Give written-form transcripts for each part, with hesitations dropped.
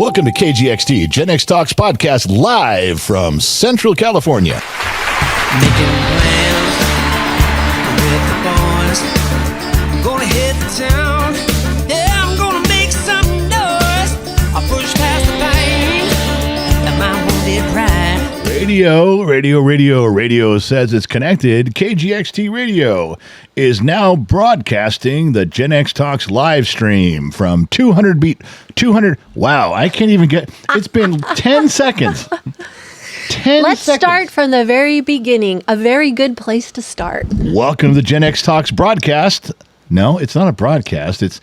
Welcome to KGXT, Gen X Talks podcast, live from Central California. Making plans with the boys. I'm gonna hit the town. Yeah, I'm gonna make some noise. I'll push past the pain and my wounded pride. Radio says it's connected. KGXT Radio is now broadcasting the Gen X Talks live stream from 200. Wow, I can't even get, it's been 10 seconds. Let's start from the very beginning. A very good place to start. Welcome to the Gen X Talks broadcast. No, it's not a broadcast. It's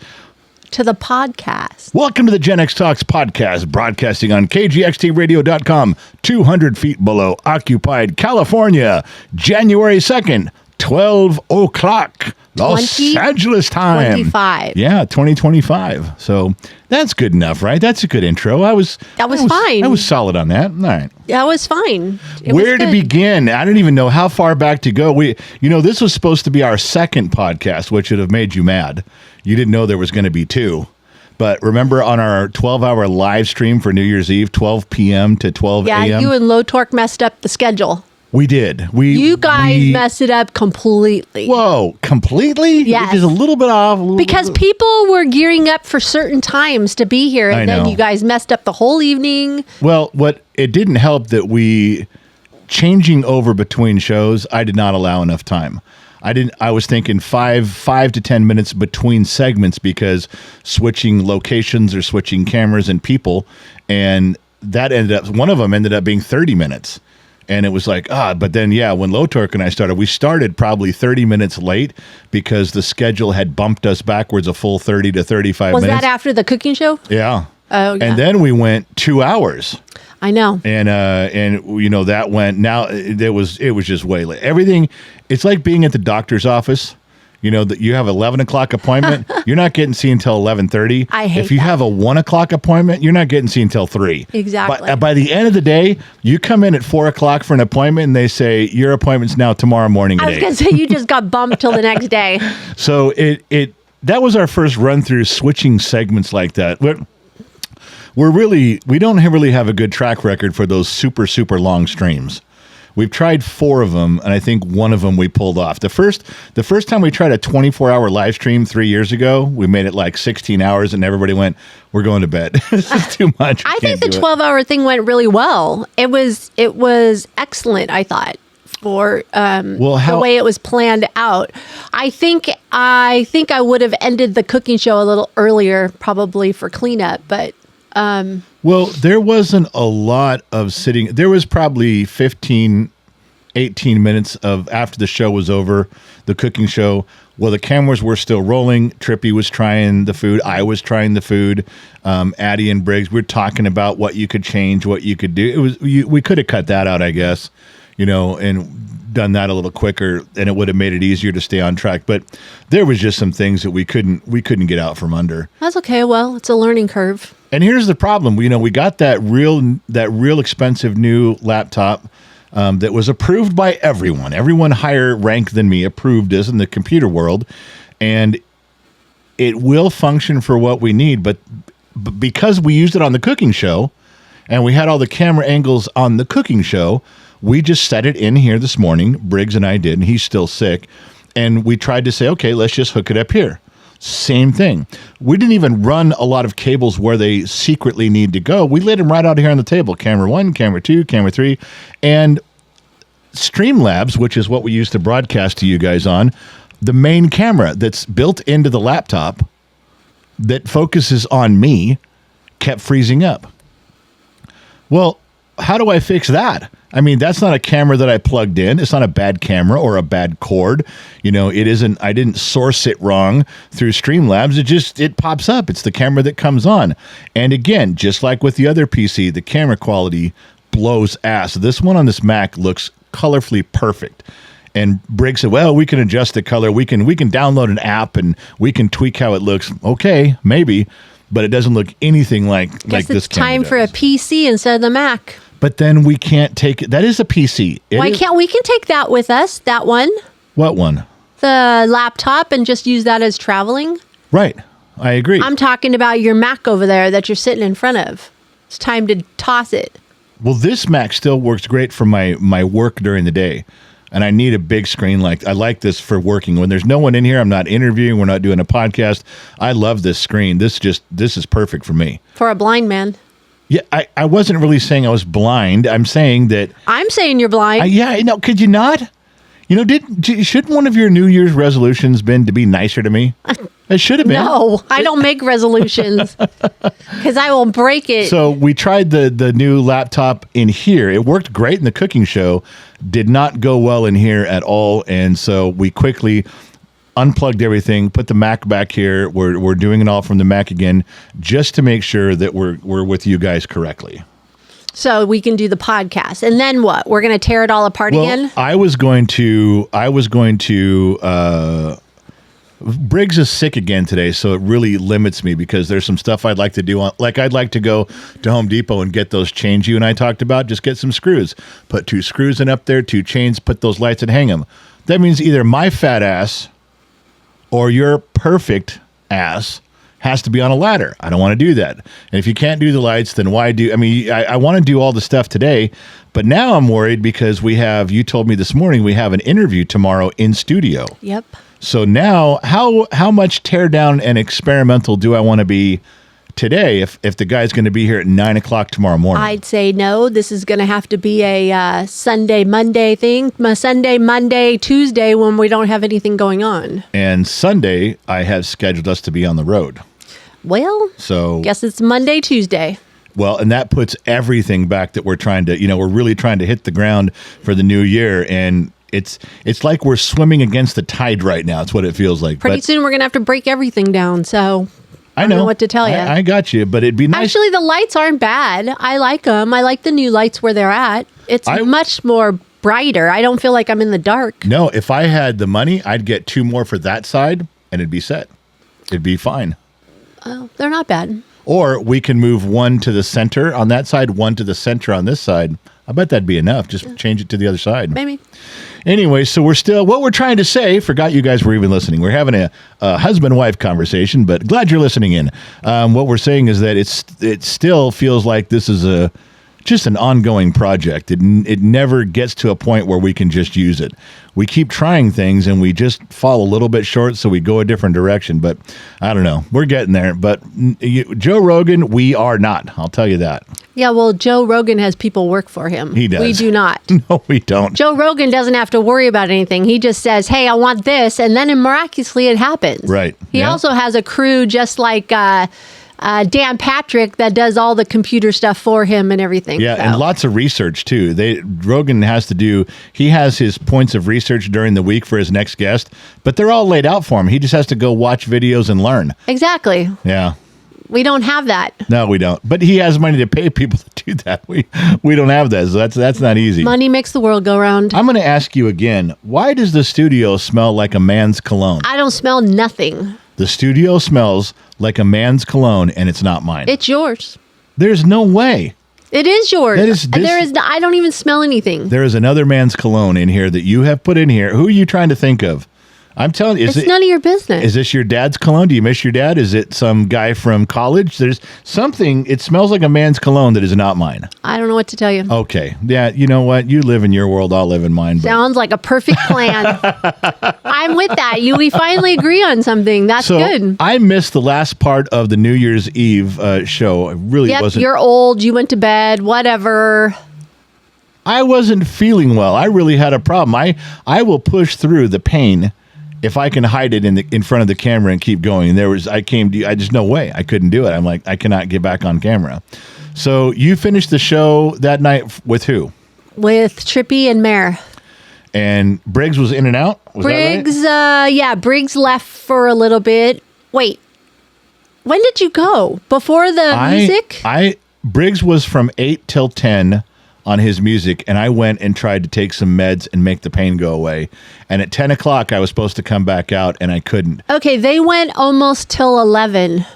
to the podcast. Welcome to the Gen X Talks podcast, broadcasting on KGXTradio.com, 200 feet below occupied California, January 2nd, 12 o'clock, Los Angeles time. 25. Yeah, 2025. So that's good enough, right? That's a good intro. That was fine. I was solid on that. All right. That was fine. Where to begin? I don't even know how far back to go. This was supposed to be our second podcast, which would have made you mad. You didn't know there was going to be two. But remember on our 12-hour live stream for New Year's Eve, 12 p.m. to 12 a.m.? Yeah, you and Lotorcs messed up the schedule. We did. You guys messed it up completely. Whoa, completely? Yes. Just a little bit off. Because people were gearing up for certain times to be here, and then you guys messed up the whole evening. Well, it didn't help that we, changing over between shows, I did not allow enough time. I was thinking five to 10 minutes between segments because switching locations or switching cameras and people, and one of them ended up being 30 minutes. And it was like, but then, when Lotorcs and I started, we started probably 30 minutes late because the schedule had bumped us backwards a full 30 to 35 minutes. Was that after the cooking show? Yeah. Oh, yeah. And then we went 2 hours. I know. And that went, now it was just way late. Everything, it's like being at the doctor's office. That you have 11 o'clock appointment, you're not getting seen until 11:30. I hate If you have a 1 o'clock appointment, you're not getting seen until 3. Exactly. By the end of the day, you come in at 4 o'clock for an appointment, and they say your appointment's now tomorrow morning at 8. I was going to say you just got bumped till the next day. So that was our first run through switching segments like that. We don't really have a good track record for those super, super long streams. We've tried 4 of them, and I think one of them we pulled off. The first time we tried a 24-hour live stream 3 years ago, we made it like 16 hours, and everybody went, "We're going to bed. This is too much." I think the 12-hour thing went really well. It was excellent, I thought, for the way it was planned out. I think I would have ended the cooking show a little earlier, probably for cleanup, but. Well, there wasn't a lot of sitting. There was probably 15, 18 minutes of after the show was over, the cooking show. Well, the cameras were still rolling. Trippy was trying the food. I was trying the food. Addie and Briggs, we were talking about what you could change, what you could do. We could have cut that out, I guess, and done that a little quicker, and it would have made it easier to stay on track. But there was just some things that we couldn't get out from under. That's okay. Well, it's a learning curve. And here's the problem. We got that real expensive new laptop that was approved by everyone. Everyone higher rank than me approved this in the computer world, and it will function for what we need. But because we used it on the cooking show, and we had all the camera angles on the cooking show, we just set it in here this morning. Briggs and I did, and he's still sick. And we tried to say, okay, let's just hook it up here. Same thing. We didn't even run a lot of cables where they secretly need to go. We laid them right out here on the table. Camera 1, camera 2, camera 3. And Streamlabs, which is what we use to broadcast to you guys on, the main camera that's built into the laptop that focuses on me kept freezing up. Well, how do I fix that? I mean, that's not a camera that I plugged in. It's not a bad camera or a bad cord. It isn't. I didn't source it wrong through Streamlabs. It pops up. It's the camera that comes on. And again, just like with the other PC, the camera quality blows ass. This one on this Mac looks colorfully perfect. And Briggs said, well, we can adjust the color. We can download an app and we can tweak how it looks. Okay, maybe. But it doesn't look anything like this camera does. It's time for a PC instead of the Mac. But then we can't take it. That is a PC. Why can't we can take that with us? That one? What one? The laptop, and just use that as traveling? Right. I agree. I'm talking about your Mac over there that you're sitting in front of. It's time to toss it. Well, this Mac still works great for my work during the day. And I need a big screen. I like this for working. When there's no one in here, I'm not interviewing, we're not doing a podcast. I love this screen. This is perfect for me. For a blind man. Yeah, I wasn't really saying I was blind. I'm saying that... I'm saying you're blind. Yeah, no, could you not? Shouldn't one of your New Year's resolutions been to be nicer to me? It should have been. No, I don't make resolutions because I will break it. So we tried the new laptop in here. It worked great in the cooking show. Did not go well in here at all. And so we quickly unplugged everything, put the Mac back here. We're doing it all from the Mac again, just to make sure that we're with you guys correctly. So we can do the podcast. And then what? We're going to tear it all apart again? I was going to Briggs is sick again today, so it really limits me because there's some stuff I'd like to do. I'd like to go to Home Depot and get those chains you and I talked about. Just get some screws. Put 2 screws in up there, 2 chains, put those lights and hang them. That means either my fat ass or your perfect ass has to be on a ladder. I don't want to do that. And if you can't do the lights, then why do... I want to do all the stuff today, but now I'm worried because you told me this morning we have an interview tomorrow in studio. Yep. So now, how much tear down and experimental do I want to be today if the guy's going to be here at 9 o'clock tomorrow morning? I'd say no. This is going to have to be a Sunday, Monday thing. Sunday, Monday, Tuesday when we don't have anything going on. And Sunday, I have scheduled us to be on the road. Well, so guess it's Monday, Tuesday. Well, and that puts everything back that we're trying to, we're really trying to hit the ground for the new year. And it's like we're swimming against the tide right now. It's what it feels like. Pretty soon we're going to have to break everything down. So I don't know what to tell you. I got you, but it'd be nice. Actually, the lights aren't bad. I like them. I like the new lights where they're at. It's much more brighter. I don't feel like I'm in the dark. No, if I had the money, I'd get 2 more for that side and it'd be set. It'd be fine. Oh, they're not bad. Or we can move 1 to the center on that side, 1 to the center on this side. I bet that'd be enough. Just change it to the other side. Maybe. Anyway, so what we're trying to say, forgot you guys were even listening. We're having a husband-wife conversation, but glad you're listening in. What we're saying is that it still feels like this is just an ongoing project. It never gets to a point where we can just use it. We keep trying things and we just fall a little bit short, so we go a different direction. But I don't know. We're getting there. But Joe Rogan, we are not. I'll tell you that. Yeah, well, Joe Rogan has people work for him. He does. We do not. No, we don't. Joe Rogan doesn't have to worry about anything. He just says, hey, I want this. And then miraculously it happens. Right. He also has a crew just like Dan Patrick that does all the computer stuff for him and everything. Yeah, and lots of research too. Rogan he has his points of research during the week for his next guest, but they're all laid out for him. He just has to go watch videos and learn. Exactly. Yeah. We don't have that. No, we don't. But he has money to pay people to do that. We don't have that, so that's not easy. Money makes the world go round. I'm going to ask you again, why does the studio smell like a man's cologne? I don't smell nothing. The studio smells like a man's cologne, and it's not mine. It's yours. There's no way. It is yours. I don't even smell anything. There is another man's cologne in here that you have put in here. Who are you trying to think of? I'm telling you, it's none of your business. Is this your dad's cologne? Do you miss your dad? Is it some guy from college? There's something. It smells like a man's cologne that is not mine. I don't know what to tell you. Okay. Yeah, you know what? You live in your world. I'll live in mine. Sounds like a perfect plan. I'm with that. We finally agree on something. That's good. I missed the last part of the New Year's Eve show. I really wasn't. You're old. You went to bed. Whatever. I wasn't feeling well. I really had a problem. I will push through the pain if I can hide it in front of the camera and keep going. I just no way. I couldn't do it. I'm like, I cannot get back on camera. So you finished the show that night with who? With Trippy and Mare. And Briggs was in and out? Briggs, that right? Briggs left for a little bit. Wait, when did you go? Before the music? Briggs was from 8 till 10 on his music, and I went and tried to take some meds and make the pain go away. And at 10 o'clock, I was supposed to come back out, and I couldn't. Okay, they went almost till 11.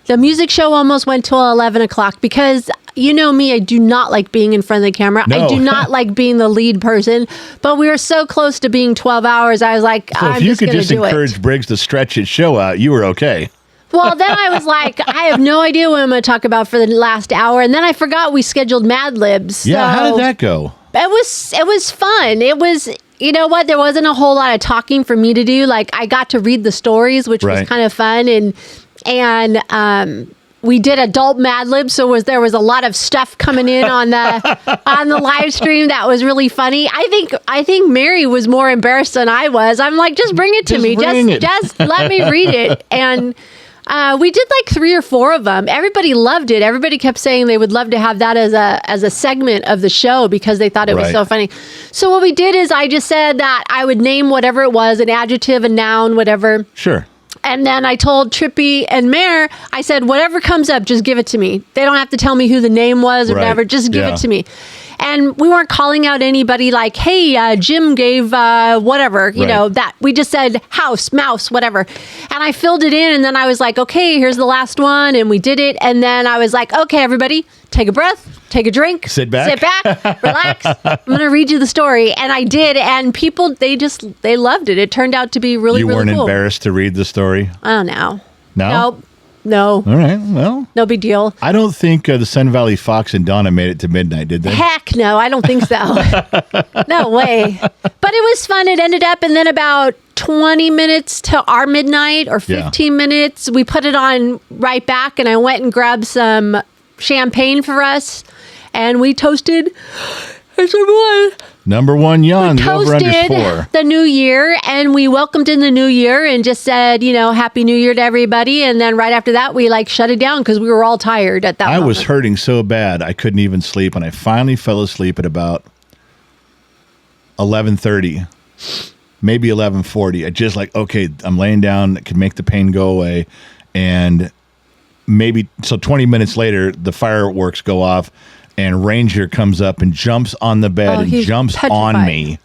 The music show almost went till 11 o'clock because, you know me, I do not like being in front of the camera. No. I do not like being the lead person, but we were so close to being 12 hours, I was like, I'm just going to do it. If you could just encourage Briggs to stretch his show out, you were okay. Well, then I was like, I have no idea what I'm going to talk about for the last hour. And then I forgot we scheduled Mad Libs. Yeah, how did that go? It was fun. It was, you know what? There wasn't a whole lot of talking for me to do. Like, I got to read the stories, which was kind of fun. And we did adult Mad Libs, so there was a lot of stuff coming in on the live stream that was really funny. I think Mary was more embarrassed than I was. I'm like, just bring it to me. Just let me read it. And we did like 3 or 4 of them. Everybody loved it. Everybody kept saying they would love to have that as a segment of the show because they thought it was so funny. So what we did is I just said that I would name whatever it was, an adjective, a noun, whatever. Sure. And then I told Trippy and Mare, I said, whatever comes up, just give it to me. They don't have to tell me who the name was or whatever. Just give it to me. And we weren't calling out anybody like, hey, Jim gave whatever, you know, that. We just said house, mouse, whatever. And I filled it in. And then I was like, okay, here's the last one. And we did it. And then I was like, okay, everybody, take a breath. Take a drink. Sit back, relax. I'm going to read you the story. And I did. And people, they loved it. It turned out to be really, really cool. You weren't embarrassed to read the story? Oh, no. No? Nope. No. All right. Well. No big deal. I don't think the Sun Valley Fox and Donna made it to midnight, did they? Heck no. I don't think so. No way. But it was fun. It ended up, and then about 20 minutes to our midnight or 15 minutes, we put it on right back, and I went and grabbed some champagne for us. And we toasted number one Jan, over under 4. The new year, and we welcomed in the new year and just said, you know, Happy New Year to everybody. And then right after that, we like shut it down because we were all tired at that moment. I was hurting so bad I couldn't even sleep, and I finally fell asleep at about 11:30, maybe 11:40. I just like, okay, I'm laying down, I can make the pain go away, and maybe so 20 minutes later, the fireworks go off. And Ranger comes up and jumps on the bed and jumps on me.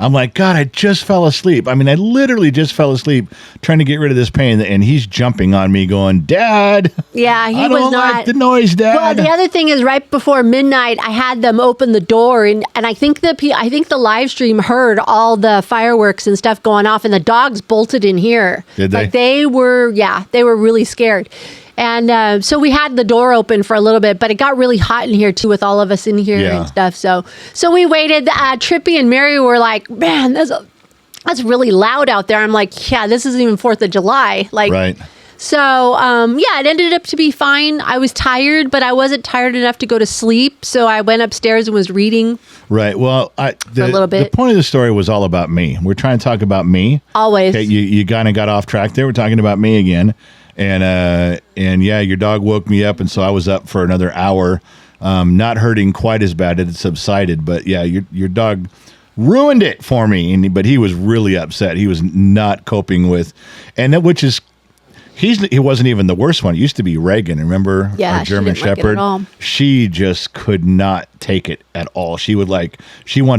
I'm like, God, I just fell asleep. I mean, I literally just fell asleep trying to get rid of this pain. And he's jumping on me going, Dad. Yeah, I don't like the noise, Dad. Well, the other thing is right before midnight, I had them open the door. And I think the live stream heard all the fireworks and stuff going off. And the dogs bolted in here. Did they? Like they were really scared. And so we had the door open for a little bit, but it got really hot in here too with all of us in here and stuff. So we waited. Trippy and Mary were like, man, that's really loud out there. I'm like, yeah, this isn't even 4th of July. Like, right. So, it ended up to be fine. I was tired, but I wasn't tired enough to go to sleep. So I went upstairs and was reading. Right. Well, for a little bit. The point of the story was all about me. We're trying to talk about me. Always. Okay, you kind of got off track there. We're talking about me again. And yeah, your dog woke me up, and so I was up for another hour, not hurting quite as bad. It had subsided, but yeah, your dog ruined it for me. But he was really upset. He was not coping with, and that which is. He wasn't even the worst one. It used to be Reagan. Remember our German Shepherd? She just could not take it at all. She wanted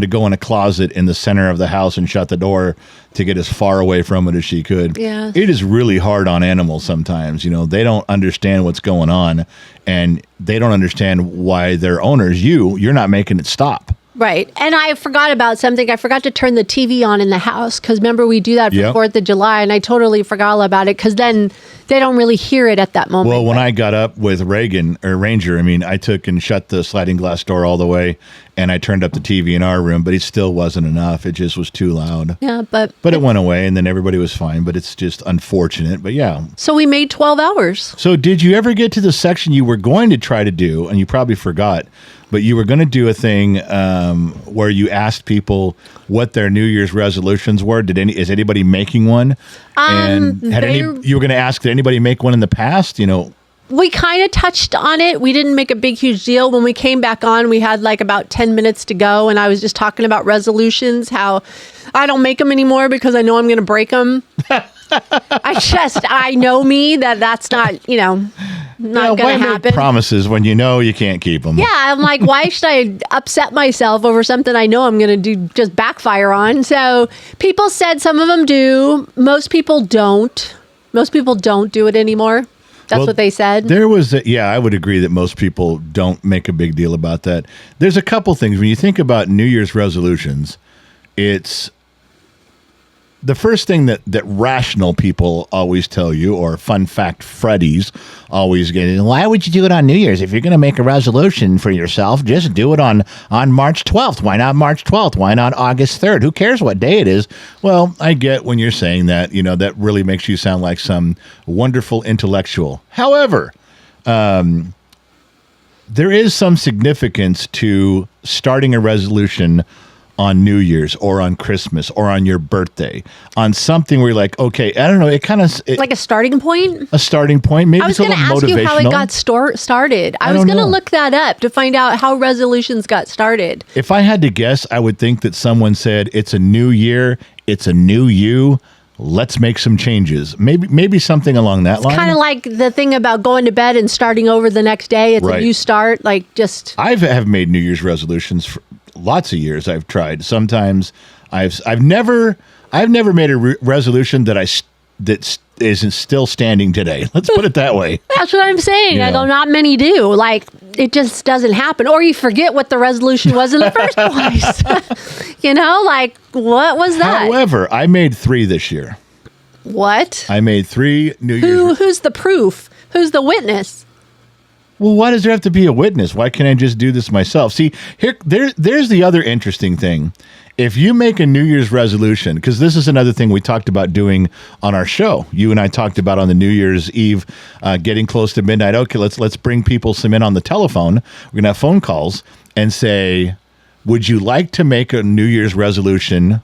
to go in a closet in the center of the house and shut the door to get as far away from it as she could. Yeah. It is really hard on animals sometimes. You know, they don't understand what's going on, and they don't understand why their owners, you're not making it stop. Right. And I forgot about something. I forgot to turn the TV on in the house because remember we do that for 4th of July, and I totally forgot all about it because then they don't really hear it at that moment. Well, when I got up with Ranger, I mean, I took and shut the sliding glass door all the way, and I turned up the TV in our room, but it still wasn't enough. It just was too loud. Yeah, but it went away, and then everybody was fine, but it's just unfortunate. But yeah. So we made 12 hours. So did you ever get to the section you were going to try to do, and you probably forgot, but you were going to do a thing where you asked people what their New Year's resolutions were? Is anybody making one? And you were going to ask, did anybody make one in the past? You know, we kind of touched on it. We didn't make a big, huge deal. When we came back on, we had like about 10 minutes to go, and I was just talking about resolutions, how I don't make them anymore because I know I'm going to break them. I know me that's not, not going to happen. Make promises when you know you can't keep them. Yeah, I'm like, why should I upset myself over something I know I'm going to do just backfire on? So people said some of them do. Most people don't. Most people don't do it anymore. That's what they said. There was, I would agree that most people don't make a big deal about that. There's a couple things. When you think about New Year's resolutions, it's the first thing that rational people always tell you, or fun fact Freddies always get, why would you do it on New Year's? If you're going to make a resolution for yourself, just do it on March 12th. Why not March 12th? Why not August 3rd? Who cares what day it is? Well, I get when you're saying that, that really makes you sound like some wonderful intellectual. However, there is some significance to starting a resolution on New Year's or on Christmas or on your birthday, on something where you're like, okay, I don't know, it kind of... like a starting point? A starting point. Maybe it's a little motivational. I was going to ask you how it got started. I was going to look that up to find out how resolutions got started. If I had to guess, I would think that someone said, it's a new year, it's a new you, let's make some changes. Maybe something along that line. It's kind of like the thing about going to bed and starting over the next day. It's a new start, like just... I have made New Year's resolutions for lots of years. I've tried. Sometimes I've never made a resolution that isn't still standing today. Let's put it that way. That's what I'm saying. I go, not many do. Like, it just doesn't happen. Or you forget what the resolution was in the first place. Like, what was that? However, I made 3 this year. What? I made 3 New Year's. Who's the proof? Who's the witness? Well, why does there have to be a witness? Why can't I just do this myself? See, there's the other interesting thing. If you make a New Year's resolution, because this is another thing we talked about doing on our show. You and I talked about on the New Year's Eve, getting close to midnight. Okay, let's bring people some in on the telephone. We're going to have phone calls and say, would you like to make a New Year's resolution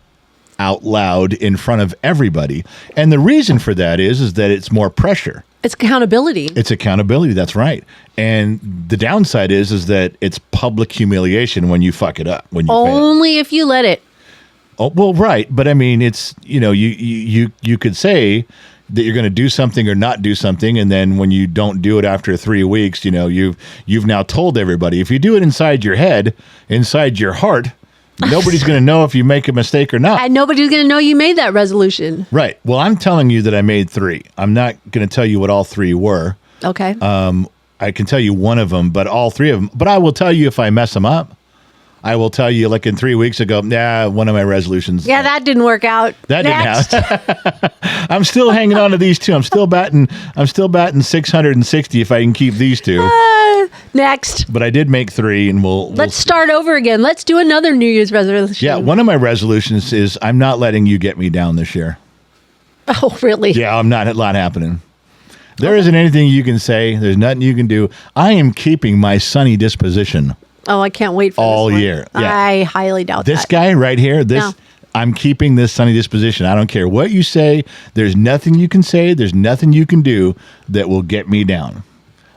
out loud in front of everybody? And the reason for that is that it's more pressure. It's accountability. It's accountability. That's right. And the downside is that it's public humiliation when you fuck it up. When you only fail. If you let it. Oh, well, right. But I mean, it's, you could say that you're going to do something or not do something. And then when you don't do it after 3 weeks, you've now told everybody. If you do it inside your head, inside your heart, nobody's going to know if you make a mistake or not. And nobody's going to know you made that resolution. Right. Well, I'm telling you that I made 3. I'm not going to tell you what all 3 were. Okay. I can tell you one of them, but all 3 of them. But I will tell you if I mess them up. I will tell you, like in 3 weeks ago, one of my resolutions. Yeah, that didn't work out. That didn't happen. I'm still hanging on to these 2. I'm still batting 660 if I can keep these 2. Next. But I did make 3, and let's start over again. Let's do another New Year's resolution. Yeah, one of my resolutions is I'm not letting you get me down this year. Oh, really? Yeah, I'm not. It's not happening. There isn't anything you can say. There's nothing you can do. I am keeping my sunny disposition. Oh, I can't wait for all this one. year. Yeah. I highly doubt this that. Guy right here. I'm keeping this sunny disposition. I don't care what you say. There's nothing you can say. There's nothing you can do that will get me down.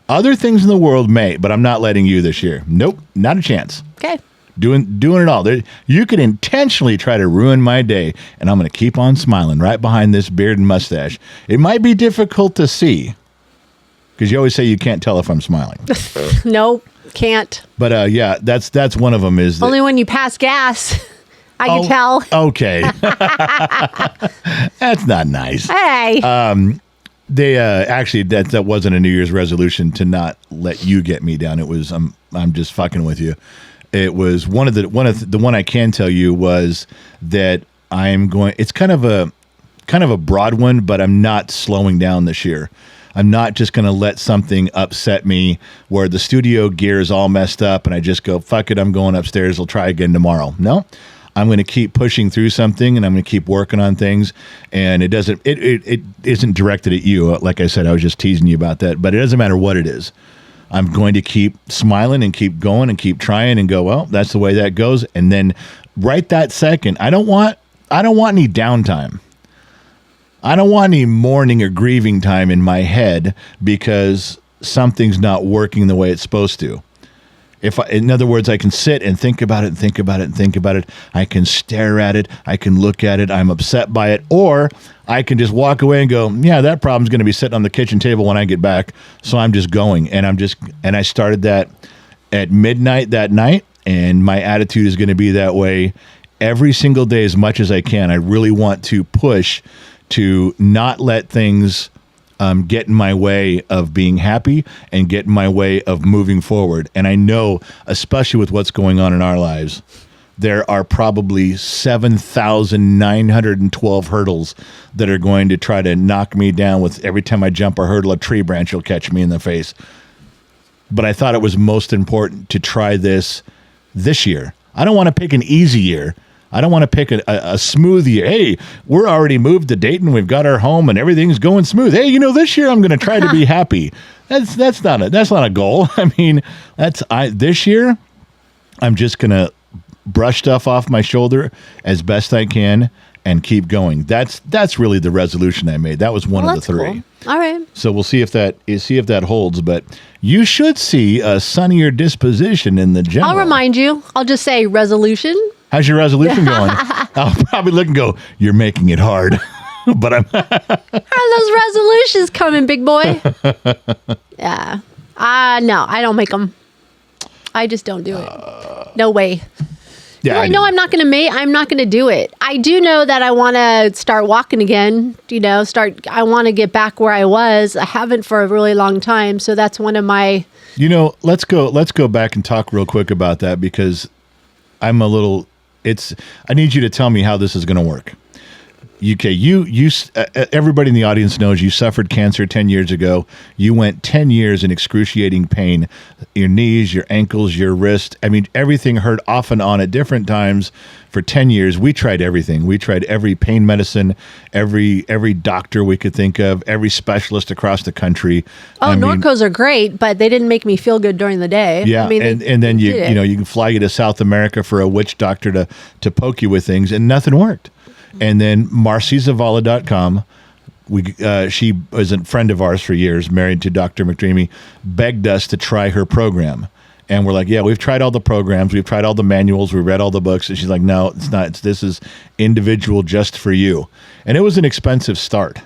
Other things in the world may, but I'm not letting you this year. Nope, not a chance. Okay. Doing it all. You could intentionally try to ruin my day, and I'm going to keep on smiling right behind this beard and mustache. It might be difficult to see, because you always say you can't tell if I'm smiling. Nope, can't. But yeah, that's one of them. Is only when you pass gas. I can tell. Okay. That's not nice. Hey. They actually that wasn't a New Year's resolution to not let you get me down. It was I'm just fucking with you. It was one I can tell you was that I'm going. It's kind of a broad one, but I'm not slowing down this year. I'm not just going to let something upset me where the studio gear is all messed up and I just go, fuck it, I'm going upstairs. I'll try again tomorrow. No. I'm going to keep pushing through something, and I'm going to keep working on things. And it isn't directed at you. Like I said, I was just teasing you about that. But it doesn't matter what it is. I'm going to keep smiling and keep going and keep trying and go, well, that's the way that goes. And then right that second, I don't want any downtime. I don't want any mourning or grieving time in my head because something's not working the way it's supposed to. In other words, I can sit and think about it and think about it and think about it. I can stare at it. I can look at it. I'm upset by it. Or I can just walk away and go, yeah, that problem's going to be sitting on the kitchen table when I get back. So I'm just going. And I started that at midnight that night. And my attitude is going to be that way every single day as much as I can. I really want to push to not let things get in my way of being happy and get in my way of moving forward. And I know, especially with what's going on in our lives, there are probably 7,912 hurdles that are going to try to knock me down with every time I jump a hurdle, a tree branch will catch me in the face. But I thought it was most important to try this year. I don't want to pick an easy year. I don't want to pick a smooth year. Hey, we're already moved to Dayton. We've got our home and everything's going smooth. Hey, this year I'm going to try to be happy. That's not a goal. I mean, this year I'm just going to brush stuff off my shoulder as best I can and keep going. That's really the resolution I made. That was one of the three. Cool. All right. So we'll see if that holds. But you should see a sunnier disposition in the general. I'll remind you. I'll just say resolution. How's your resolution going? I'll probably look and go, you're making it hard. But I'm How are those resolutions coming, big boy? Yeah. No, I don't make them. I just don't do it. No way. Yeah, I know I'm not going to do it. I do know that I want to start walking again, I want to get back where I was. I haven't for a really long time. So that's one of my, let's go back and talk real quick about that because I need you to tell me how this is going to work. Okay, everybody in the audience knows you suffered cancer 10 years ago. You went 10 years in excruciating pain. Your knees, your ankles, your wrist. I mean, everything hurt off and on at different times for 10 years. We tried everything. We tried every pain medicine, every doctor we could think of, every specialist across the country. Norcos are great, but they didn't make me feel good during the day. Yeah, and then you can fly you to South America for a witch doctor to poke you with things, and nothing worked. And then MarcyZavala.com, she was a friend of ours for years, married to Dr. McDreamy, begged us to try her program. And we're like, yeah, we've tried all the programs. We've tried all the manuals. We read all the books. And she's like, no, it's not. This is individual just for you. And it was an expensive start.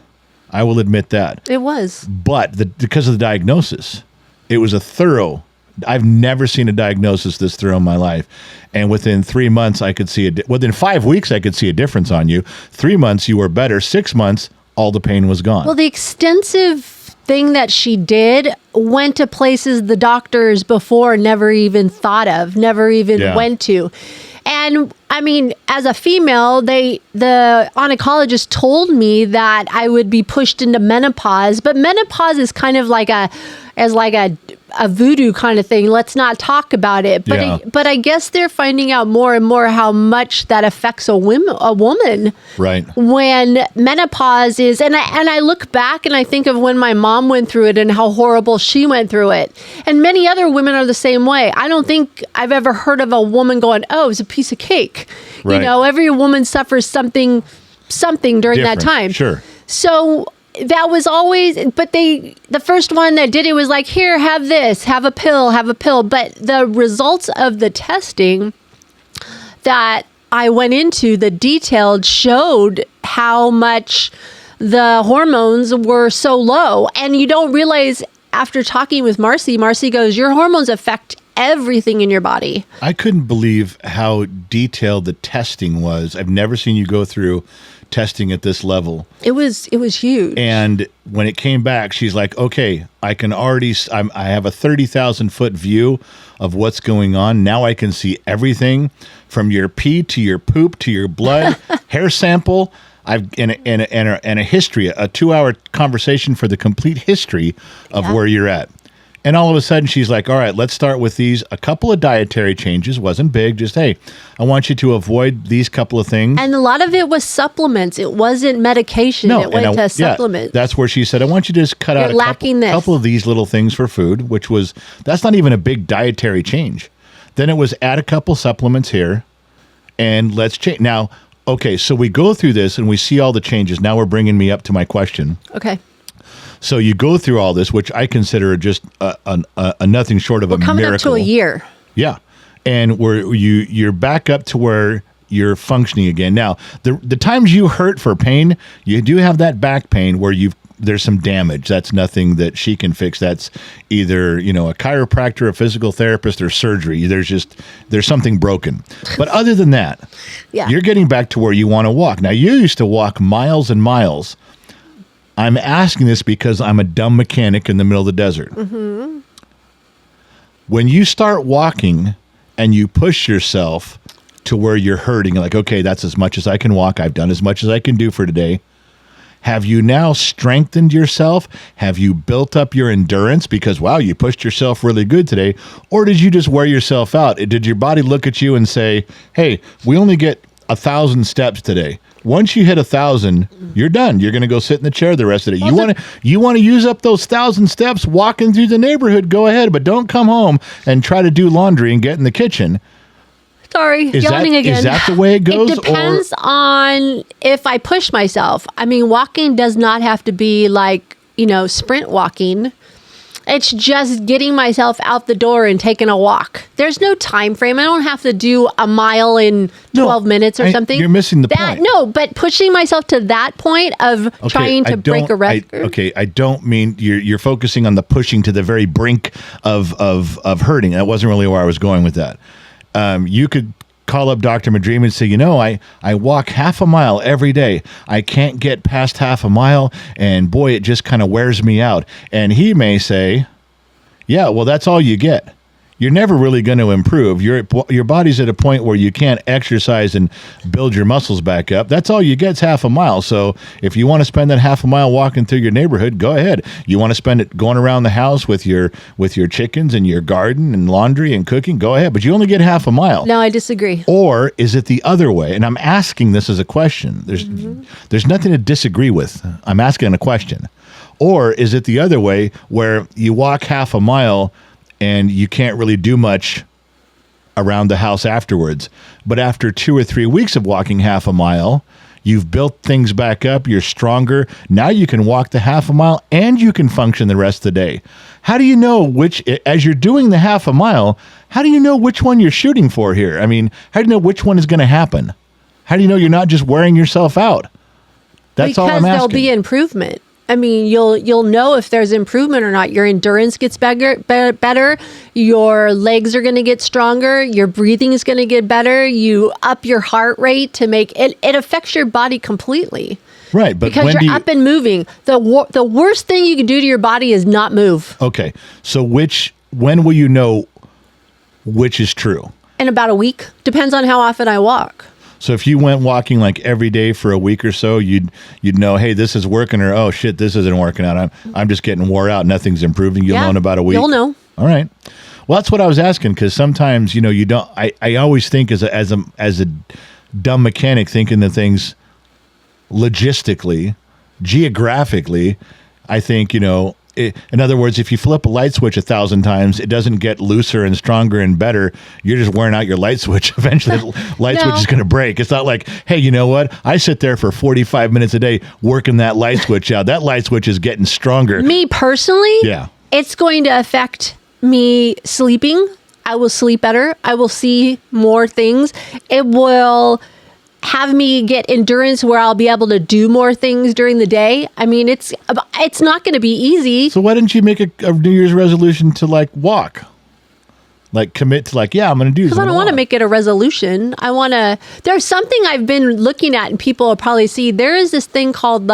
I will admit that. It was. But because of the diagnosis, it was a thorough. I've never seen a diagnosis this thorough in my life. And within 3 months, I could see within 5 weeks, I could see a difference on you. 3 months, you were better. 6 months, all the pain was gone. Well, the extensive thing that she did went to places the doctors before never even thought of, never even went to. And I mean, as a female, the oncologist told me that I would be pushed into menopause, but menopause is kind of like a voodoo kind of thing. Let's not talk about it. But I guess they're finding out more and more how much that affects a woman. Right. When menopause is, and I look back and I think of when my mom went through it and how horrible she went through it. And many other women are the same way. I don't think I've ever heard of a woman going, oh, it's a piece of cake. Right. Every woman suffers something during that time. Sure. So that was always, but the first one that did it was like, here, have this, have a pill. But the results of the testing that I went into, the detailed, showed how much the hormones were so low. And you don't realize after talking with Marcy goes, your hormones affect everything in your body. I couldn't believe how detailed the testing was. I've never seen you go through testing at this level. It was huge. And when it came back, she's like, okay, I have a 30,000 foot view of what's going on. Now I can see everything from your pee to your poop to your blood, hair sample. I've and a history, a 2-hour conversation for the complete history of where you're at. And all of a sudden, she's like, all right, let's start with these. A couple of dietary changes. Wasn't big. Just, hey, I want you to avoid these couple of things. And a lot of it was supplements. It wasn't medication. It went to supplements. That's where she said, I want you to just cut out a couple of these little things for food, that's not even a big dietary change. Then it was add a couple supplements here, and let's change. Now, okay, so we go through this, and we see all the changes. Now we're bringing me up to my question. Okay. So you go through all this, which I consider just a nothing short of a miracle. Coming up to a year. Yeah, and you're back up to where you're functioning again. Now, the times you hurt for pain, you do have that back pain where there's some damage. That's nothing that she can fix. That's either a chiropractor, a physical therapist, or surgery. There's something broken. But other than that, you're getting back to where you want to walk. Now, you used to walk miles and miles. I'm asking this because I'm a dumb mechanic in the middle of the desert. Mm-hmm. When you start walking and you push yourself, to where you're hurting. Like, okay, that's as much as I can walk. I've done as much as I can do for today. Have you now strengthened yourself? Have you built up your endurance because, wow, you pushed yourself really good today? Or did you just wear yourself out? Did your body look at you and say, hey, we only get 1,000 steps today. Once you hit 1,000, you're done. You're going to go sit in the chair the rest of the day. You want to use up those 1,000 steps walking through the neighborhood, go ahead, but don't come home and try to do laundry and get in the kitchen. Sorry, yawning again. Is that the way it goes? It depends on if I push myself. I mean, walking does not have to be like, sprint walking. It's just getting myself out the door and taking a walk. There's no time frame. I don't have to do a mile in 12 minutes or something. You're missing the point. No, but pushing myself to that point of trying to break a record. I don't mean you're focusing on the pushing to the very brink of hurting. That wasn't really where I was going with that. You could call up Dr. Madream and say, I walk half a mile every day. I can't get past half a mile, and boy, it just kind of wears me out. And he may say, yeah, well, that's all you get. You're never really going to improve. Your body's at a point where you can't exercise and build your muscles back up. That's all you get's half a mile. So if you want to spend that half a mile walking through your neighborhood, go ahead. You want to spend it going around the house with your chickens and your garden and laundry and cooking, go ahead. But you only get half a mile. No, I disagree. Or is it the other way? And I'm asking this as a question. There's nothing to disagree with. I'm asking a question. Or is it the other way where you walk half a mile and you can't really do much around the house afterwards? But after 2 or 3 weeks of walking half a mile, you've built things back up, you're stronger. Now you can walk the half a mile and you can function the rest of the day. How do you know as you're doing the half a mile, how do you know which one you're shooting for here? I mean, how do you know which one is going to happen? How do you know you're not just wearing yourself out? That's all I'm asking. Because there'll be improvement. I mean, you'll know if there's improvement or not. Your endurance gets better. Your legs are going to get stronger. Your breathing is going to get better. You up your heart rate to make it. It affects your body completely. Right, but because you're up and moving. The worst thing you can do to your body is not move. Okay, so when will you know which is true? In about a week. Depends on how often I walk. So if you went walking like every day for a week or so, you'd know, hey, this is working, or oh shit, this isn't working out. I'm just getting wore out. Nothing's improving. You'll know in about a week. You'll know. All right. Well, that's what I was asking, because sometimes you don't. I always think as a dumb mechanic, thinking the things logistically, geographically. I think in other words, if you flip a light switch 1,000 times, it doesn't get looser and stronger and better. You're just wearing out your light switch. Eventually, the light switch is going to break. It's not like, hey, you know what? I sit there for 45 minutes a day working that light switch out. That light switch is getting stronger. Me personally, yeah, it's going to affect me sleeping. I will sleep better. I will see more things. It will have me get endurance where I'll be able to do more things during the day. I mean, it's not going to be easy. So why didn't you make a New Year's resolution to walk? Commit to I'm going to do this. Because I don't want to make it a resolution. There's something I've been looking at and people will probably see. There is this thing called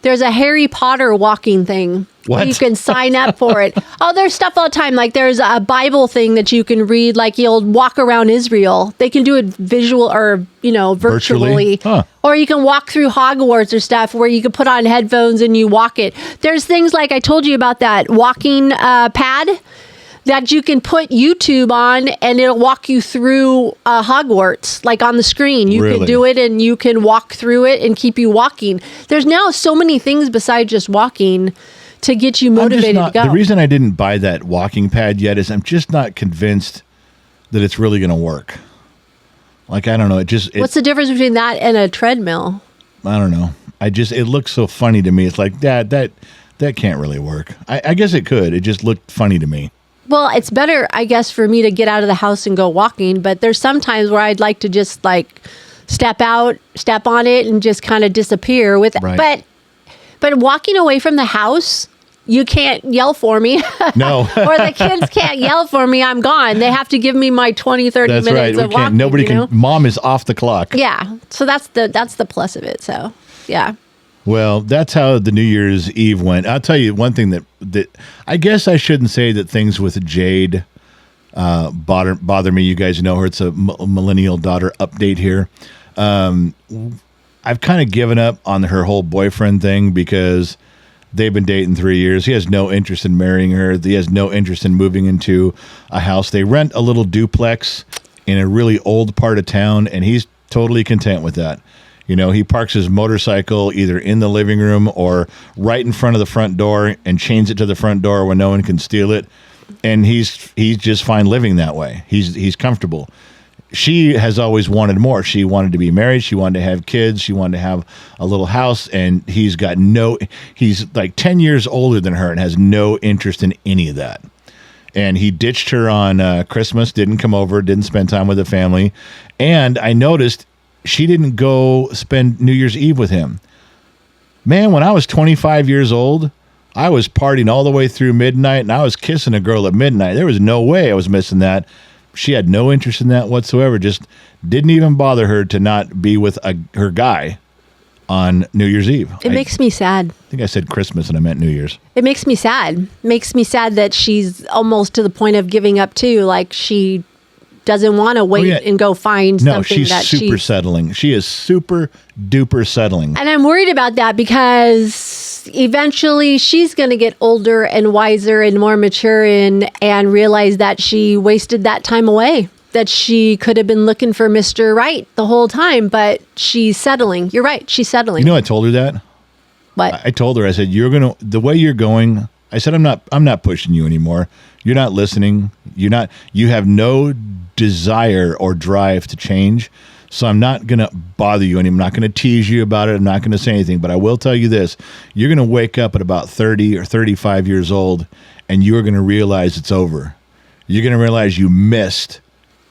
there's a Harry Potter walking thing. What? You can sign up for it. Oh, there's stuff all the time. There's a Bible thing that you can read. You'll walk around Israel. They can do it visual or, virtually. Huh. Or you can walk through Hogwarts or stuff where you can put on headphones and you walk it. There's things like I told you about that walking pad that you can put YouTube on and it'll walk you through Hogwarts, on the screen. You can do it and you can walk through it and keep you walking. There's now so many things besides just walking to get you motivated to go. The reason I didn't buy that walking pad yet is I'm just not convinced that it's really going to work. I don't know. What's the difference between that and a treadmill? I don't know. It looks so funny to me. It's like, that can't really work. I guess it could. It just looked funny to me. Well, it's better, I guess, for me to get out of the house and go walking. But there's some times where I'd like to just step out, step on it, and just kind of disappear with it. Right. But walking away from the house, you can't yell for me. No. Or the kids can't yell for me. I'm gone. They have to give me my 20, 30 that's minutes right. of walking. Nobody can. Mom is off the clock. Yeah. So that's the plus of it. So, yeah. Well, that's how the New Year's Eve went. I'll tell you one thing that I guess I shouldn't say that things with Jade bother me. You guys know her. It's a millennial daughter update here. I've kind of given up on her whole boyfriend thing because they've been dating 3 years. He has no interest in marrying her. He has no interest in moving into a house. They rent a little duplex in a really old part of town, and he's totally content with that. You know, he parks his motorcycle either in the living room or right in front of the front door and chains it to the front door where no one can steal it. And he's just fine living that way. He's comfortable. She has always wanted more. She wanted to be married. She wanted to have kids. She wanted to have a little house. And he's like 10 years older than her and has no interest in any of that. And he ditched her on Christmas, didn't come over, didn't spend time with the family. And I noticed she didn't go spend New Year's Eve with him. Man, when I was 25 years old, I was partying all the way through midnight, and I was kissing a girl at midnight. There was no way I was missing that. She had no interest in that whatsoever. Just didn't even bother her to not be with her guy on New Year's Eve. It makes me sad. I think I said Christmas and I meant New Year's. It makes me sad. Makes me sad that she's almost to the point of giving up too. Like she doesn't want to wait and go find something that she's super settling. She is super duper settling. And I'm worried about that because eventually she's going to get older and wiser and more mature and realize that she wasted that time away. That she could have been looking for Mr. Right the whole time, but she's settling. You're right. She's settling. You know, I told her that. What? I told her, I said, the way you're going, I said, I'm not pushing you anymore. You're not listening. You have no desire or drive to change. So I'm not going to bother you anymore. I'm not going to tease you about it. I'm not going to say anything, but I will tell you this. You're going to wake up at about 30 or 35 years old and you're going to realize it's over. You're going to realize you missed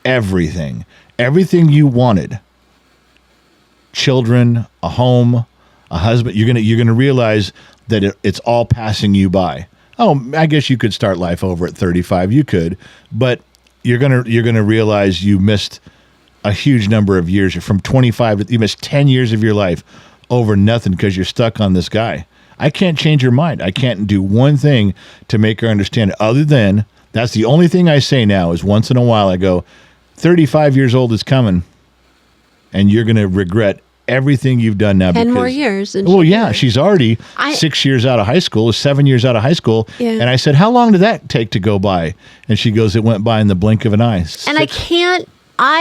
everything you wanted. Children, a home, a husband. You're going to realize that it's all passing you by. Oh, I guess you could start life over at 35. You could, but you're going to realize you missed a huge number of years. You're from 25 you missed 10 years of your life over nothing because you're stuck on this guy. I can't change her mind. I can't do one thing to make her understand it other than that's the only thing I say now is once in a while I go, 35 years old is coming and you're going to regret everything you've done now. 10 more years. Well, yeah, she's already 6 years out of high school, 7 years out of high school. Yeah. And I said, how long did that take to go by? And she goes, it went by in the blink of an eye. And I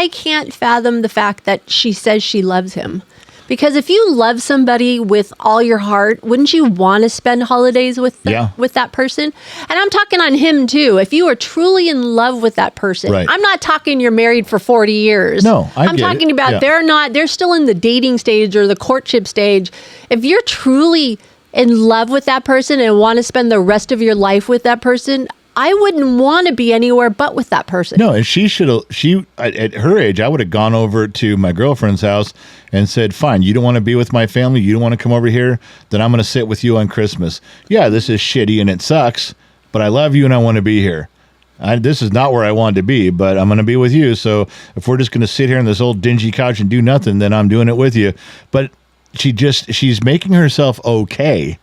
can't fathom the fact that she says she loves him. Because if you love somebody with all your heart, wouldn't you want to spend holidays with that person? And I'm talking on him too. If you are truly in love with that person, right. I'm not talking you're married for 40 years. No, I'm talking about they're still in the dating stage or the courtship stage. If you're truly in love with that person and want to spend the rest of your life with that person, I wouldn't want to be anywhere but with that person. No, and at her age, I would have gone over to my girlfriend's house and said, fine, you don't want to be with my family, you don't want to come over here, then I'm going to sit with you on Christmas. Yeah, this is shitty and it sucks, but I love you and I want to be here. This is not where I wanted to be, but I'm going to be with you. So if we're just going to sit here on this old dingy couch and do nothing, then I'm doing it with you. But she's making herself okay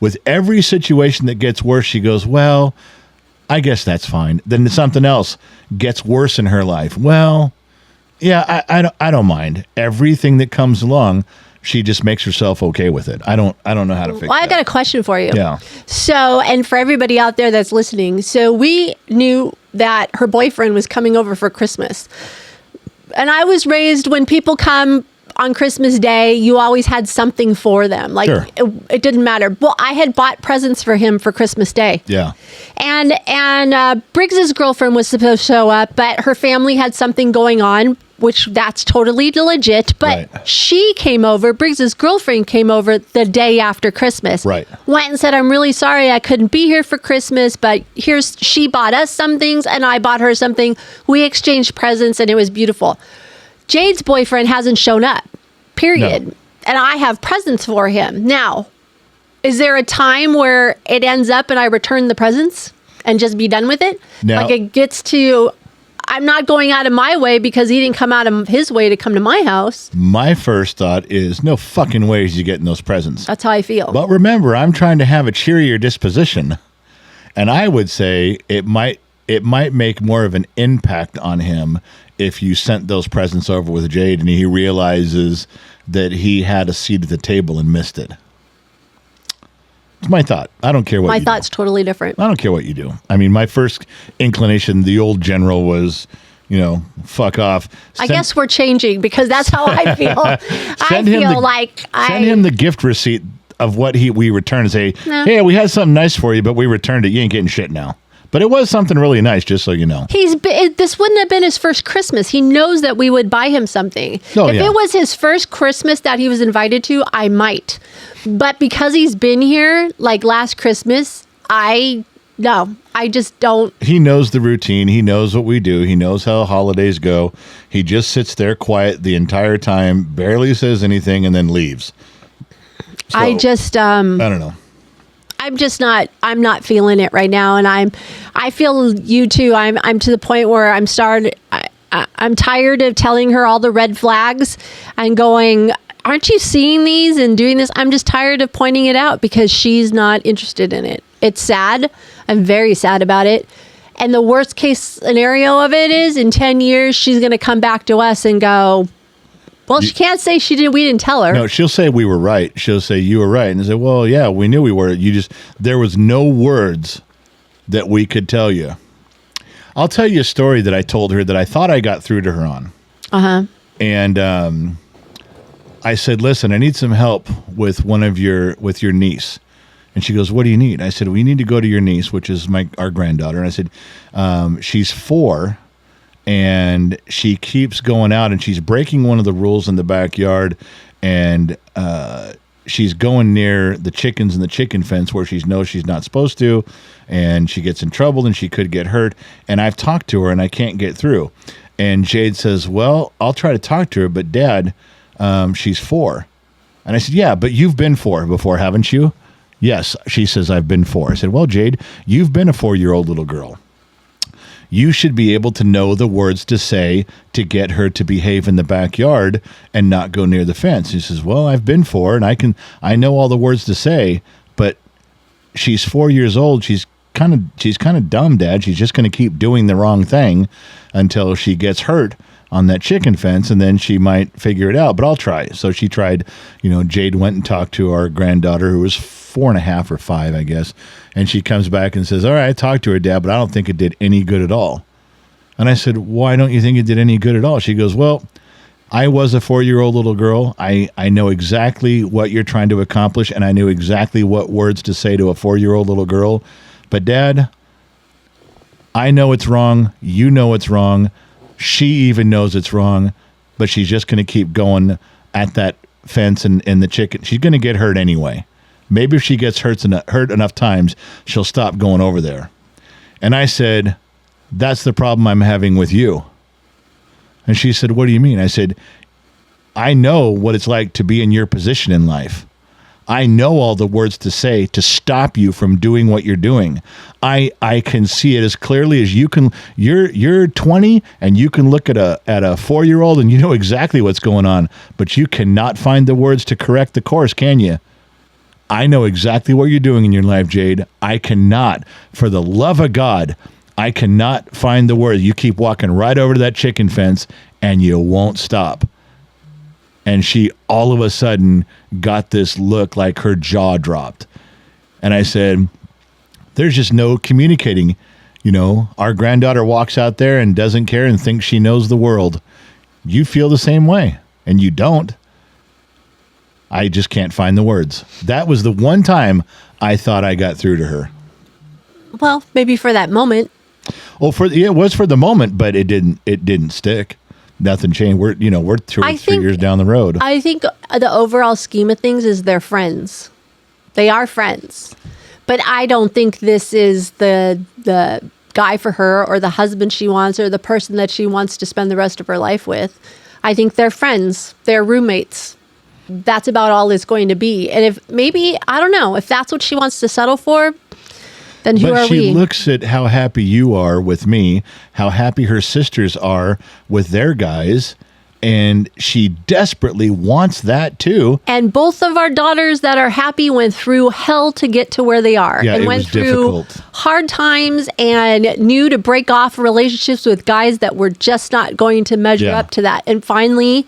with every situation that gets worse. She goes, well, I guess that's fine. Then something else gets worse in her life. Well, yeah, I don't mind. Everything that comes along, she just makes herself okay with it. I don't know how to fix it. Well, I got a question for you. Yeah. So, and for everybody out there that's listening, so we knew that her boyfriend was coming over for Christmas. And I was raised when people come on Christmas Day, you always had something for them. Like sure. it didn't matter. Well, I had bought presents for him for Christmas Day. Yeah. And Briggs's girlfriend was supposed to show up, but her family had something going on, which that's totally legit. But right. She came over, Briggs's girlfriend came over the day after Christmas. Right. Went and said, I'm really sorry I couldn't be here for Christmas, but she bought us some things and I bought her something. We exchanged presents and it was beautiful. Jade's boyfriend hasn't shown up, period. No. And I have presents for him. Now, is there a time where it ends up and I return the presents and just be done with it? No. Like it gets to, I'm not going out of my way because he didn't come out of his way to come to my house. My first thought is no fucking ways you getting those presents. That's how I feel. But remember, I'm trying to have a cheerier disposition. And I would say it might it might make more of an impact on him if you sent those presents over with Jade and he realizes that he had a seat at the table and missed it. It's my thought. I don't care what my you thought's do. Totally different. I don't care what you do. I mean, my first inclination, the old general was, fuck off. I guess we're changing because that's how I feel. Send him the gift receipt of what we returned and say, hey, we had something nice for you, but we returned it. You ain't getting shit now. But it was something really nice, just so you know. This wouldn't have been his first Christmas. He knows that we would buy him something. If it was his first Christmas that he was invited to, I might. But because he's been here, like last Christmas, I just don't. He knows the routine. He knows what we do. He knows how holidays go. He just sits there quiet the entire time, barely says anything, and then leaves. So, I don't know. I'm not feeling it right now. And I feel you too. I'm to the point where I'm tired of telling her all the red flags and going, aren't you seeing these and doing this? I'm just tired of pointing it out because she's not interested in it. It's sad. I'm very sad about it. And the worst case scenario of it is in 10 years, she's going to come back to us and go, well, she can't say we didn't tell her. No, she'll say we were right. She'll say you were right. And I say, well, yeah, we knew we were. There was no words that we could tell you. I'll tell you a story that I told her that I thought I got through to her on. Uh-huh. And I said, listen, I need some help with with your niece. And she goes, what do you need? I said, we need to go to your niece, which is our granddaughter. And I said, she's 4. And she keeps going out and she's breaking one of the rules in the backyard. And she's going near the chickens in the chicken fence where she knows she's not supposed to. And she gets in trouble and she could get hurt. And I've talked to her and I can't get through. And Jade says, well, I'll try to talk to her. But Dad, she's 4. And I said, yeah, but you've been 4 before, haven't you? Yes. She says, I've been 4. I said, well, Jade, you've been a 4-year-old little girl. You should be able to know the words to say to get her to behave in the backyard and not go near the fence. He says, well, I've been 4 and I know all the words to say, but she's 4 years old. She's kind of dumb, Dad. She's just going to keep doing the wrong thing until she gets hurt on that chicken fence, and then she might figure it out, but I'll try. So she tried, Jade went and talked to our granddaughter who was 4.5 or 5, I guess. And she comes back and says, all right, I talked to her, Dad, but I don't think it did any good at all. And I said, why don't you think it did any good at all? She goes, well, I was a 4-year-old little girl. I know exactly what you're trying to accomplish, and I knew exactly what words to say to a 4-year-old little girl. But Dad, I know it's wrong. You know it's wrong. She even knows it's wrong, but she's just going to keep going at that fence and the chicken. She's going to get hurt anyway. Maybe if she gets hurt enough times, she'll stop going over there. And I said, that's the problem I'm having with you. And she said, what do you mean? I said, I know what it's like to be in your position in life. I know all the words to say to stop you from doing what you're doing. I can see it as clearly as you can. You're 20 and you can look at a 4-year-old and you know exactly what's going on, but you cannot find the words to correct the course, can you? I know exactly what you're doing in your life, Jade. I cannot, for the love of God, I cannot find the words. You keep walking right over to that chicken fence and you won't stop. And she all of a sudden got this look like her jaw dropped. And I said, there's just no communicating. Our granddaughter walks out there and doesn't care and thinks she knows the world. You feel the same way, and you don't. I just can't find the words. That was the one time I thought I got through to her. Well, maybe for that moment. Well, it was for the moment, but it didn't stick. Nothing changed. We're 2 or 3 years down the road. I think the overall scheme of things is they're friends. They are friends. But I don't think this is the guy for her or the husband she wants or the person that she wants to spend the rest of her life with. I think they're friends. They're roommates. That's about all it's going to be. And if maybe, I don't know, if that's what she wants to settle for, then who are we? But she looks at how happy you are with me, how happy her sisters are with their guys, And she desperately wants that too. And both of our daughters that are happy went through hell to get to where they are. Yeah, and it went was through difficult. hard times and knew to break off relationships with guys that were just not going to measure Yeah. up to that. And finally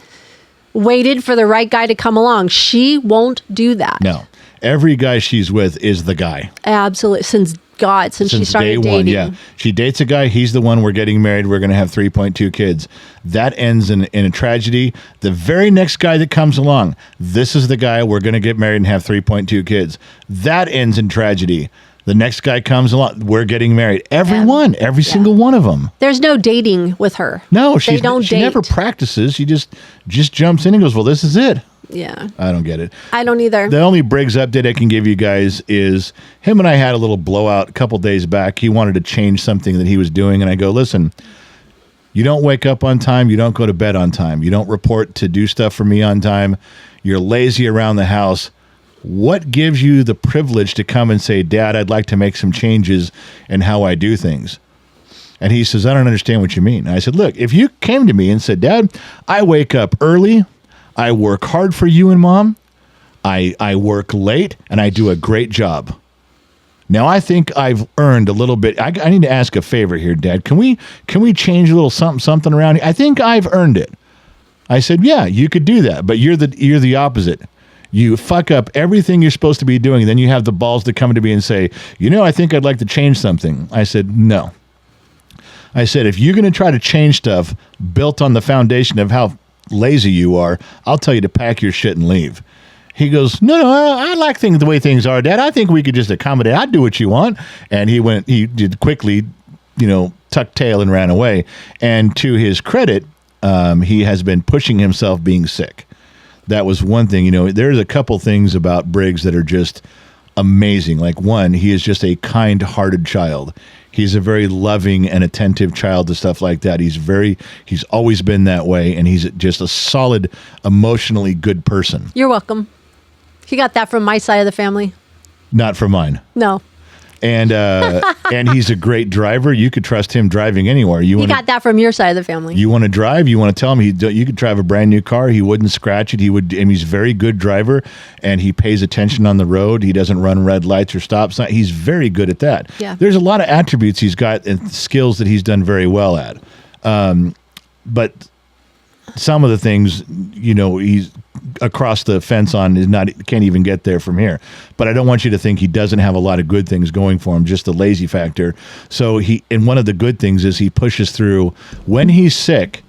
waited for the right guy to come along. She won't do that. No. Every guy she's with is the guy. Absolutely. Since she started day dating. one, yeah. She dates a guy. He's the one. We're getting married. We're going to have 3.2 kids. That ends in a tragedy. The very next guy that comes along, this is the guy. We're going to get married and have 3.2 kids. That ends in tragedy. The next guy comes along. We're getting married. Every single one of them. There's no dating with her. No, she never practices. She just jumps in and goes, well, this is it. Yeah. I don't get it. I don't either. The only Briggs update I can give you guys is him and I had a little blowout a couple days back. He wanted to change something that he was doing. And I go, listen, you don't wake up on time. You don't go to bed on time. You don't report to do stuff for me on time. You're lazy around the house. What gives you the privilege to come and say, Dad, I'd like to make some changes in how I do things? And he says, I don't understand what you mean. And I said, look, if you came to me and said, Dad, I wake up early, I work hard for you and Mom, I work late, and I do a great job. Now, I think I've earned a little bit. I need to ask a favor here, Dad. Can we change a little something around here? I think I've earned it. I said, yeah, you could do that, but you're the opposite. You fuck up everything you're supposed to be doing, and then you have the balls to come to me and say, I think I'd like to change something. I said, no. I said, if you're going to try to change stuff built on the foundation of how lazy you are, I'll tell you to pack your shit and leave. He goes, no, I like things the way things are, Dad. I think we could just accommodate. I'd do what you want. And he did quickly, tucked tail and ran away. And to his credit, he has been pushing himself being sick. That was one thing. There's a couple things about Briggs that are just amazing. Like, one, he is just a kind-hearted child. He's a very loving and attentive child to stuff like that. He's always been that way, and he's just a solid, emotionally good person. You're welcome. He got that from my side of the family. Not from mine. No. And and he's a great driver. You could trust him driving anywhere. He got that from your side of the family. You want to drive? You want to tell him you could drive a brand new car. He wouldn't scratch it. And he's a very good driver, and he pays attention on the road. He doesn't run red lights or stop signs. He's very good at that. Yeah. There's a lot of attributes he's got and skills that he's done very well at. But some of the things, he's across the fence on can't even get there from here. But I don't want you to think he doesn't have a lot of good things going for him, just the lazy factor. So and one of the good things is he pushes through. When he's sick,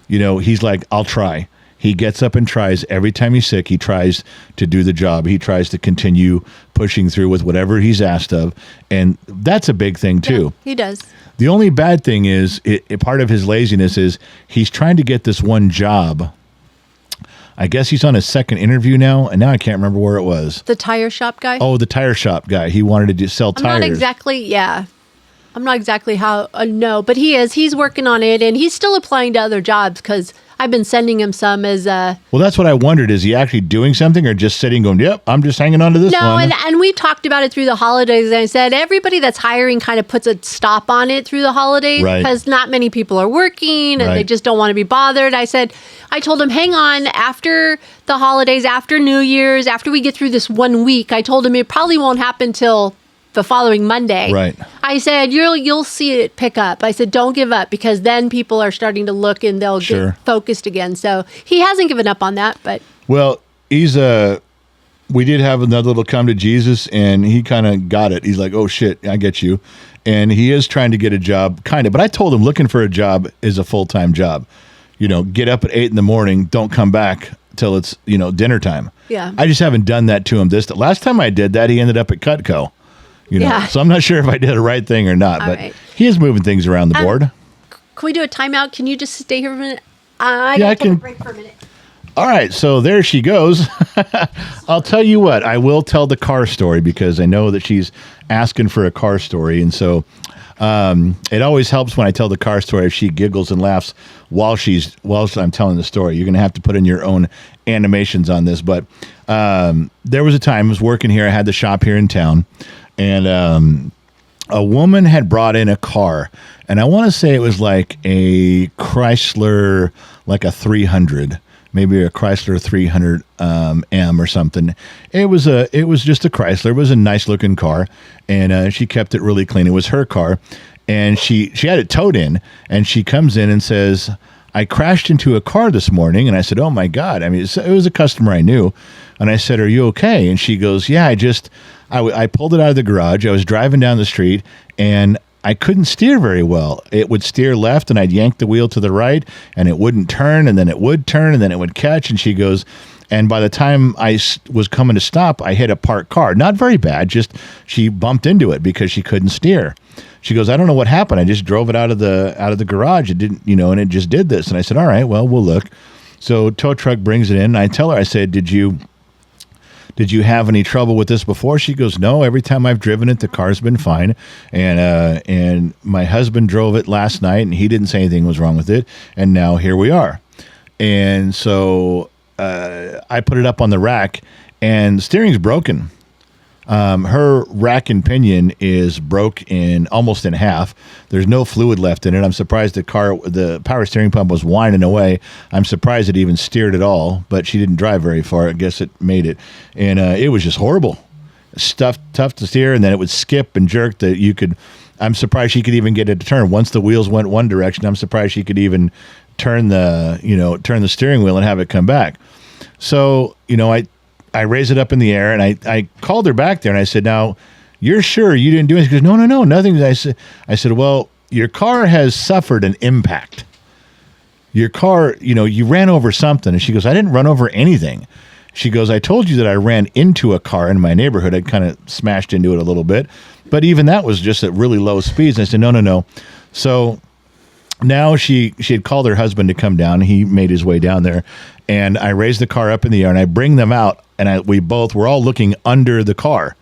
he's like, I'll try. He gets up and tries. Every time he's sick, he tries to do the job. He tries to continue pushing through with whatever he's asked of. And that's a big thing too. Yeah, he does. The only bad thing is, part of his laziness is he's trying to get this one job. I guess he's on his second interview now, and now I can't remember where it was. The tire shop guy? Oh, the tire shop guy. He wanted to sell tires. I'm not exactly no, but he is. He's working on it, and he's still applying to other jobs because I've been sending him some as a... Well, that's what I wondered. Is he actually doing something or just sitting going, yep, I'm just hanging on to this one? No, and we talked about it through the holidays, and I said everybody that's hiring kind of puts a stop on it through the holidays because not many people are working, and they just don't want to be bothered. I told him, hang on, after the holidays, after New Year's, after we get through this 1 week, I told him it probably won't happen till the following Monday. Right. I said, you'll see it pick up. I said, don't give up because then people are starting to look and they'll get focused again. So he hasn't given up on that, but. Well, we did have another little come to Jesus and he kind of got it. He's like, oh shit, I get you. And he is trying to get a job, kind of. But I told him looking for a job is a full-time job. Get up at 8 a.m, don't come back till it's, dinner time. Yeah. I just haven't done that to him. Last time I did that, he ended up at Cutco. So I'm not sure if I did the right thing or not, but he is moving things around the board. Can we do a timeout? Can you just stay here for a minute? I can. Break for a minute. All right, so there she goes. I'll tell you what, I will tell the car story because I know that she's asking for a car story, and so it always helps when I tell the car story if she giggles and laughs while I'm telling the story. You're going to have to put in your own animations on this, but there was a time I was working here. I had the shop here in town. And a woman had brought in a car, and I want to say it was like a Chrysler, like a 300, maybe a Chrysler 300 M or something. It was just a Chrysler. It was a nice looking car, and she kept it really clean. It was her car, and she had it towed in, and she comes in and says, I crashed into a car this morning. And I said, oh my God. I mean, it was a customer I knew. And I said, are you okay? And she goes, yeah, I pulled it out of the garage. I was driving down the street and I couldn't steer very well. It would steer left and I'd yank the wheel to the right and it wouldn't turn, and then it would turn and then it would catch. And she goes, and by the time I was coming to stop, I hit a parked car. Not very bad. Just she bumped into it because she couldn't steer. She goes, I don't know what happened. I just drove it out of the garage. It didn't, and it just did this. And I said, all right, well, we'll look. So tow truck brings it in. And I tell her, I said, did you have any trouble with this before? She goes, no, every time I've driven it, the car's been fine. And my husband drove it last night and he didn't say anything was wrong with it. And now here we are. And so I put it up on the rack and the steering's broken. Her rack and pinion is broke almost in half. There's no fluid left in it. I'm surprised the power steering pump was whining away. I'm surprised it even steered at all, but she didn't drive very far. I guess it made it. And it was just horrible. Tough to steer, and then it would skip and jerk I'm surprised she could even get it to turn. Once the wheels went one direction, I'm surprised she could even turn the steering wheel and have it come back. So, I raised it up in the air, and I called her back there, and I said, now, you're sure you didn't do anything? She goes, no, nothing. I said, well, your car has suffered an impact. Your car, you ran over something. And she goes, I didn't run over anything. She goes, I told you that I ran into a car in my neighborhood. I kind of smashed into it a little bit, but even that was just at really low speeds. And I said, no. So now she had called her husband to come down. He made his way down there, and I raised the car up in the air, and I bring them out, and we're all looking under the car.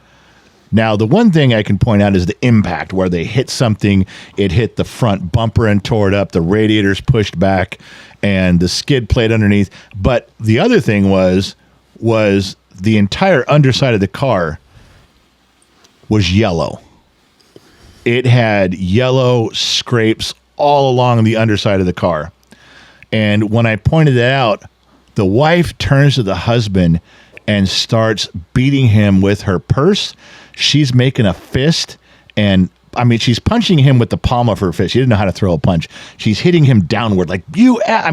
Now, the one thing I can point out is the impact where they hit something. It hit the front bumper and tore it up. The radiator's pushed back, and the skid plate underneath. But the other thing was the entire underside of the car was yellow. It had yellow scrapes all along the underside of the car. And when I pointed it out, the wife turns to the husband and starts beating him with her purse. She's making a fist, and she's punching him with the palm of her fist. She didn't know how to throw a punch. She's hitting him downward like,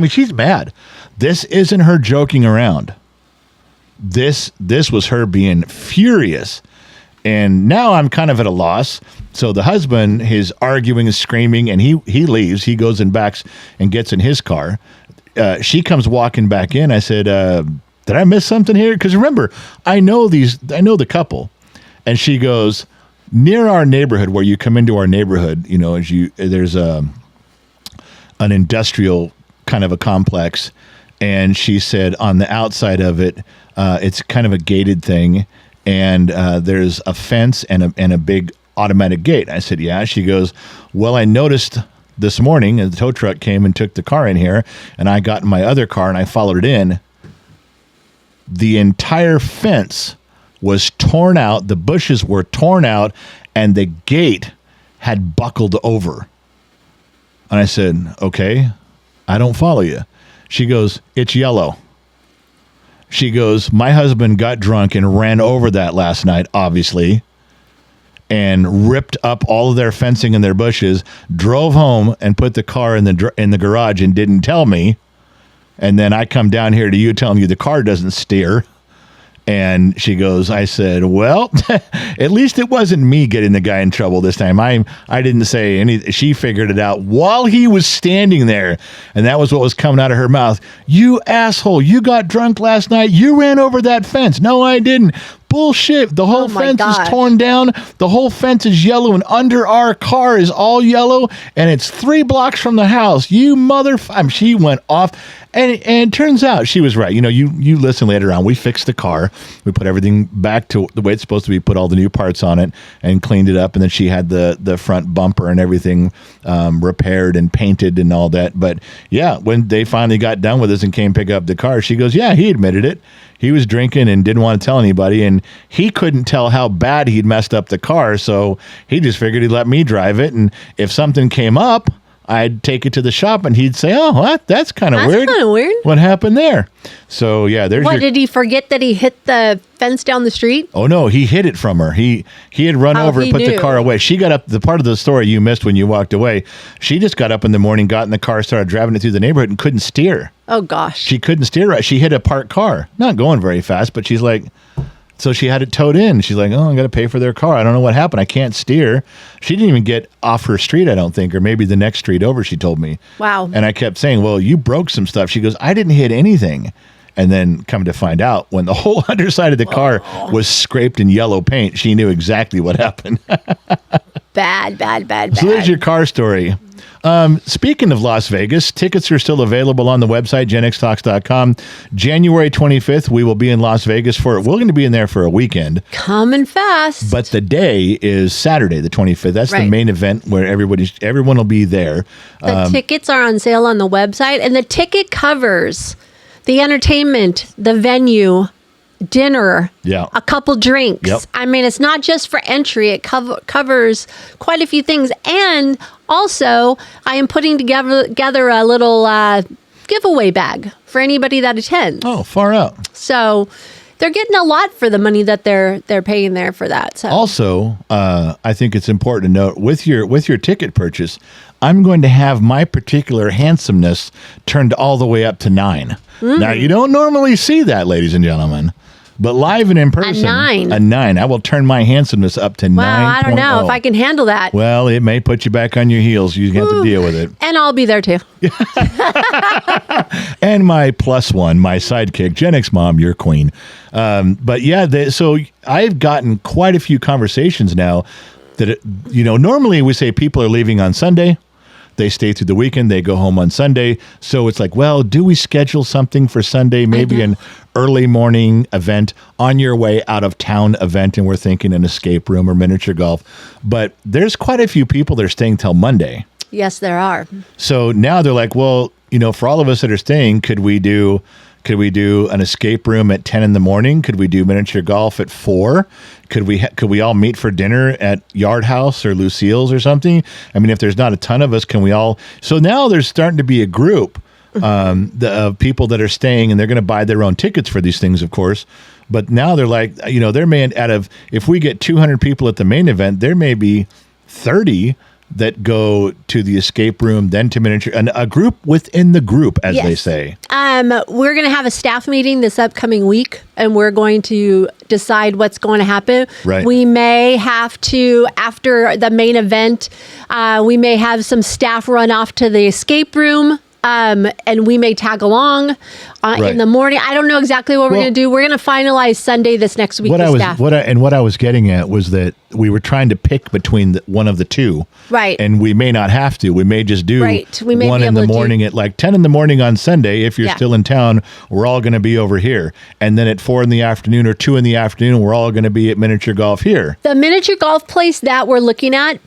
she's mad. This isn't her joking around. This was her being furious. And now I'm kind of at a loss. So the husband is arguing and screaming, and he leaves. He goes and backs and gets in his car. She comes walking back in. I said, did I miss something here? Because remember, I know the couple. And she goes, near our neighborhood, where you come into our neighborhood, there's an industrial kind of a complex. And she said on the outside of it, it's kind of a gated thing. And there's a fence and a big automatic gate. I said, yeah. She goes, well, I noticed this morning the tow truck came and took the car in here, and I got in my other car and I followed it in. The entire fence was torn out. The bushes were torn out, and the gate had buckled over. And I said, okay, I don't follow you. She goes, it's yellow. She goes, my husband got drunk and ran over that last night, obviously, and ripped up all of their fencing and their bushes, drove home and put the car in the garage and didn't tell me. And then I come down here to you telling you the car doesn't steer. And she goes, I said, well, at least it wasn't me getting the guy in trouble this time. I didn't say anything. She figured it out while he was standing there. And that was what was coming out of her mouth. You asshole, you got drunk last night. You ran over that fence. No, I didn't. Bullshit. The whole fence is torn down. The whole fence is yellow, and under our car is all yellow, and it's 3 blocks from the house. You she went off. And it turns out she was right. You listen later on. We fixed the car. We put everything back to the way it's supposed to be, put all the new parts on it and cleaned it up. And then she had the front bumper and everything repaired and painted and all that. But yeah, when they finally got done with us and came pick up the car, she goes, yeah, he admitted it. he was drinking and didn't want to tell anybody, and he couldn't tell how bad he'd messed up the car, so he just figured he'd let me drive it, and if something came up, I'd take it to the shop, and he'd say, "Oh, what? That's kind of weird. That's kind of weird. What happened there?" So yeah, there's. What, did he forget that he hit the fence down the street? Oh no, he hid it from her. He had run over and put the car away. She got up. The part of the story you missed when you walked away. She just got up in the morning, got in the car, started driving it through the neighborhood, and couldn't steer. Oh gosh, she couldn't steer right. She hit a parked car, not going very fast, but she's like. So she had it towed in. She's like, "Oh, I got to pay for their car. I don't know what happened. I can't steer." She didn't even get off her street, I don't think, or maybe the next street over, she told me. Wow. And I kept saying, "Well, you broke some stuff." She goes, "I didn't hit anything." And then come to find out, when the whole underside of the car was scraped in yellow paint, she knew exactly what happened. Bad. So there's your car story. Speaking of Las Vegas, tickets are still available on the website, genxtalks.com. January 25th, we will be in Las Vegas we're going to be in there for a weekend. Coming fast. But the day is Saturday, the 25th. That's the main event where everyone will be there. The tickets are on sale on the website, and the ticket covers the entertainment, the venue, dinner, a couple drinks. Yep. I mean, it's not just for entry. It covers quite a few things. And also, I am putting together a little giveaway bag for anybody that attends. Oh, far out. So they're getting a lot for the money that they're paying there for that. So also, I think it's important to note with your ticket purchase, I'm going to have my particular handsomeness turned all the way up to 9. Now, you don't normally see that, ladies and gentlemen. But live and in person, a 9. I will turn my handsomeness up to 9. Well, I don't know if I can handle that. Well, it may put you back on your heels. You have to deal with it. And I'll be there too. And my +1, my sidekick, Gen X Mom, your queen. But yeah, so I've gotten quite a few conversations now that, normally we say people are leaving on Sunday. They stay through the weekend. They go home on Sunday. So it's like, well, do we schedule something for Sunday? Maybe an early morning event, on your way out of town event. And we're thinking an escape room or miniature golf. But there's quite a few people that are staying till Monday. Yes, there are. So now they're like, well, for all of us that are staying, could we do an escape room at 10 in the morning? Could we do miniature golf at 4? Could we all meet for dinner at Yard House or Lucille's or something? I mean, if there's not a ton of us, can we all? So now there's starting to be a group of people that are staying, and they're going to buy their own tickets for these things, of course. But now they're like, there may, if we get 200 people at the main event, there may be 30 that go to the escape room, then to miniature, and a group within the group, as they say. We're going to have a staff meeting this upcoming week, and we're going to decide what's going to happen. Right. We may have to, after the main event, we may have some staff run off to the escape room. And we may tag along in the morning. I don't know exactly what we're going to do. We're going to finalize Sunday this next week. What I was getting at was that we were trying to pick between one of the two. Right. And we may not have to. We may just do one in the morning at like 10 in the morning on Sunday. If you're still in town, we're all going to be over here. And then at 4 in the afternoon or 2 in the afternoon, we're all going to be at miniature golf here. The miniature golf place that we're looking at,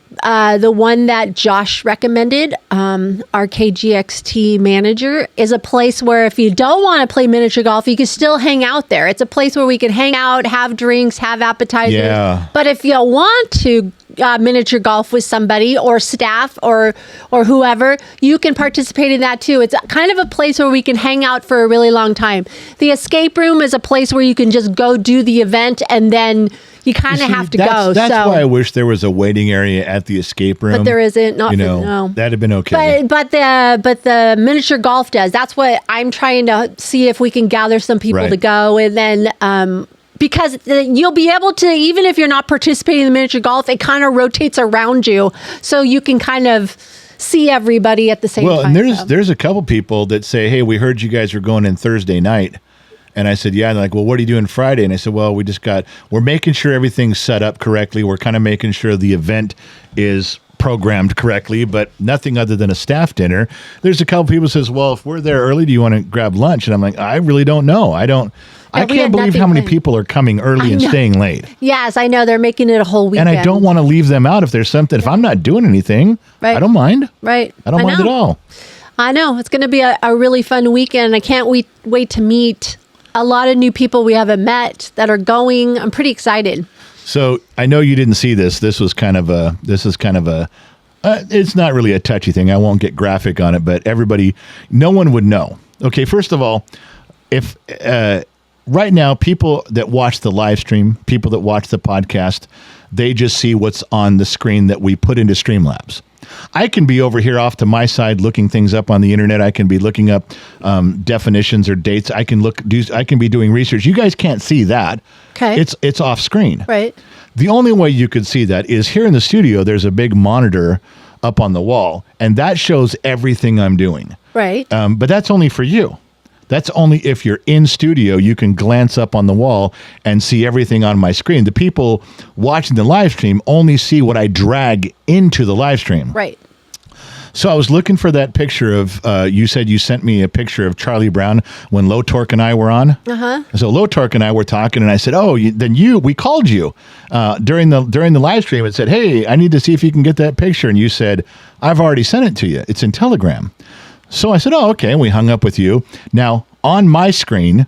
the one that Josh recommended, our KGXT manager, is a place where if you don't want to play miniature golf, you can still hang out there. It's a place where we can hang out, have drinks, have appetizers. Yeah. But if you want to miniature golf with somebody or staff or whoever, you can participate in that too. It's kind of a place where we can hang out for a really long time. The escape room is a place where you can just go do the event and then you kind of have to go. That's why I wish there was a waiting area at the escape room. But there isn't. No. That'd have been okay. But the miniature golf does. That's what I'm trying to see if we can gather some people to go, and then because you'll be able to, even if you're not participating in the miniature golf, it kind of rotates around you, so you can kind of see everybody at the same time. Well, and there's a couple people that say, "Hey, we heard you guys were going in Thursday night." And I said, yeah. And they're like, well, what are you doing Friday? And I said, well, we're making sure everything's set up correctly. We're kind of making sure the event is programmed correctly, but nothing other than a staff dinner. There's a couple people who says, well, if we're there early, do you want to grab lunch? And I'm like, I really don't know. I can't believe how many people are coming early and staying late. Yes, I know. They're making it a whole weekend. And I don't want to leave them out if there's something. If I'm not doing anything, I don't mind. Right. I don't mind at all. I know. It's going to be a really fun weekend. I can't wait to meet a lot of new people we haven't met that are going. I'm pretty excited. So I know you didn't see this. This is kind of a, it's not really a touchy thing. I won't get graphic on it, but no one would know. Okay. First of all, if, right now, people that watch the live stream, people that watch the podcast, they just see what's on the screen that we put into Streamlabs. I can be over here off to my side looking things up on the internet. I can be looking up definitions or dates. I can be doing research. You guys can't see that. Okay. It's off screen. Right. The only way you could see that is here in the studio. There's a big monitor up on the wall, and that shows everything I'm doing. Right. But that's only for you. That's only if you're in studio, you can glance up on the wall and see everything on my screen. The people watching the live stream only see what I drag into the live stream. Right. So I was looking for that picture of, you said you sent me a picture of Charlie Brown when Lotorc and I were on. Uh-huh. So Lotorc and I were talking, and I said, we called you during the live stream and said, hey, I need to see if you can get that picture. And you said, I've already sent it to you. It's in Telegram. So I said, oh, okay. And we hung up with you. Now, on my screen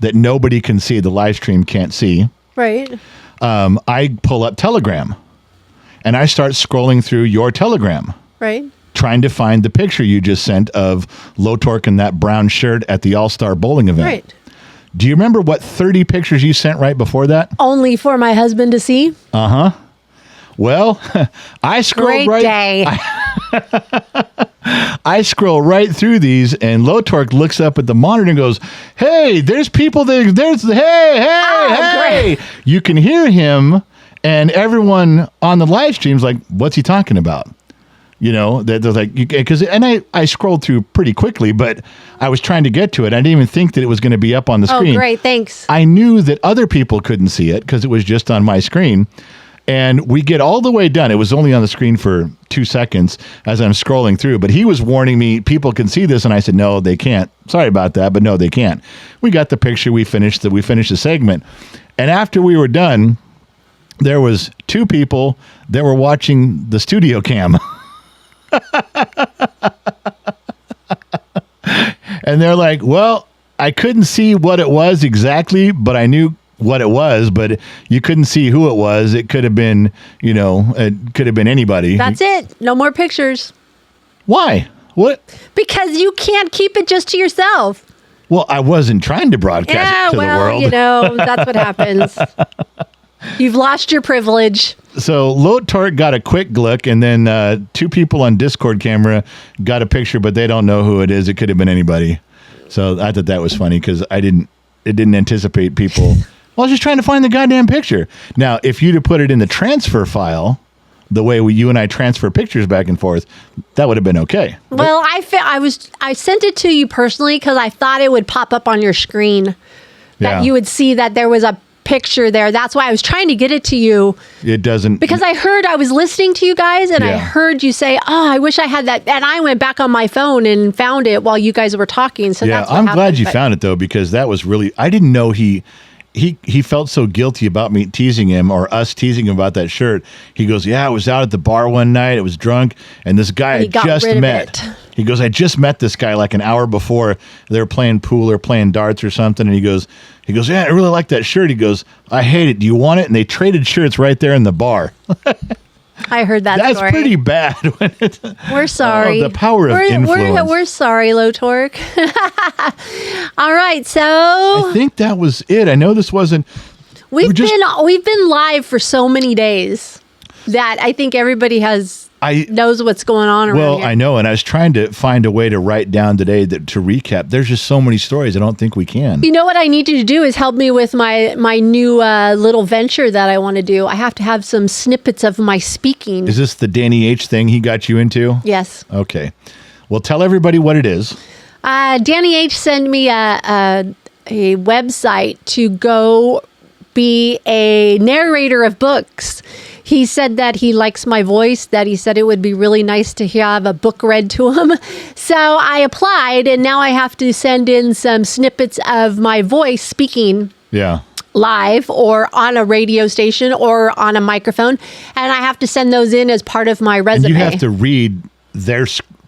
that nobody can see, the live stream can't see. Right. I pull up Telegram and I start scrolling through your Telegram. Right. Trying to find the picture you just sent of Lotorc in that brown shirt at the All-Star Bowling event. Right. Do you remember what 30 pictures you sent right before that? Only for my husband to see? Uh-huh. Well, I scrolled Great day. I scroll right through these, and Lotorc looks up at the monitor and goes, hey, there's people there. Hey. You can hear him, and everyone on the live stream's like, what's he talking about? You know, they're like, I scrolled through pretty quickly, but I was trying to get to it. I didn't even think that it was going to be up on the screen. Oh, great. Thanks. I knew that other people couldn't see it because it was just on my screen. And we get all the way done. It was only on the screen for 2 seconds as I'm scrolling through. But he was warning me, people can see this. And I said, no, they can't. Sorry about that, but no, they can't. We got the picture. We finished the segment. And after we were done, there was 2 people that were watching the studio cam. And they're like, well, I couldn't see what it was exactly, but I knew what it was, but you couldn't see who it was. It could have been, it could have been anybody. That's it. No more pictures. Why? What? Because you can't keep it just to yourself. Well, I wasn't trying to broadcast it to the world. That's what happens. You've lost your privilege. So Lotorc got a quick look, and then 2 people on Discord camera got a picture, but they don't know who it is. It could have been anybody. So I thought that was funny because it didn't anticipate people. Well, I was just trying to find the goddamn picture. Now, if you'd have put it in the transfer file, the way you and I transfer pictures back and forth, that would have been okay. Well, I sent it to you personally because I thought it would pop up on your screen, that you would see that there was a picture there. That's why I was trying to get it to you. It doesn't. Because I was listening to you guys and I heard you say, oh, I wish I had that. And I went back on my phone and found it while you guys were talking. So that's what I'm glad you found it, though, because that was really, I didn't know he felt so guilty about me teasing him or us teasing him about that shirt. He goes, yeah, I was out at the bar one night. I was drunk. And this guy I just met. He goes, I just met this guy like an hour before. They were playing pool or playing darts or something. And he goes, yeah, I really like that shirt. He goes, I hate it. Do you want it? And they traded shirts right there in the bar. I heard that That's story. pretty bad. We're sorry. The power of influence. We're sorry, Lotorc. All right, so I think that was it. I know this wasn't. We've been live for so many days that I think everybody knows what's going on around here. Well, I know, and I was trying to find a way to write down today to recap. There's just so many stories. I don't think we can. You know what I need you to do is help me with my new little venture that I want to do. I have to have some snippets of my speaking. Is this the Danny H thing he got you into? Yes. Okay. Well, tell everybody what it is. Danny H sent me a website to go be a narrator of books. He said that he likes my voice, that he said it would be really nice to have a book read to him. So I applied, and now I have to send in some snippets of my voice speaking live or on a radio station or on a microphone. And I have to send those in as part of my resume. And you have to read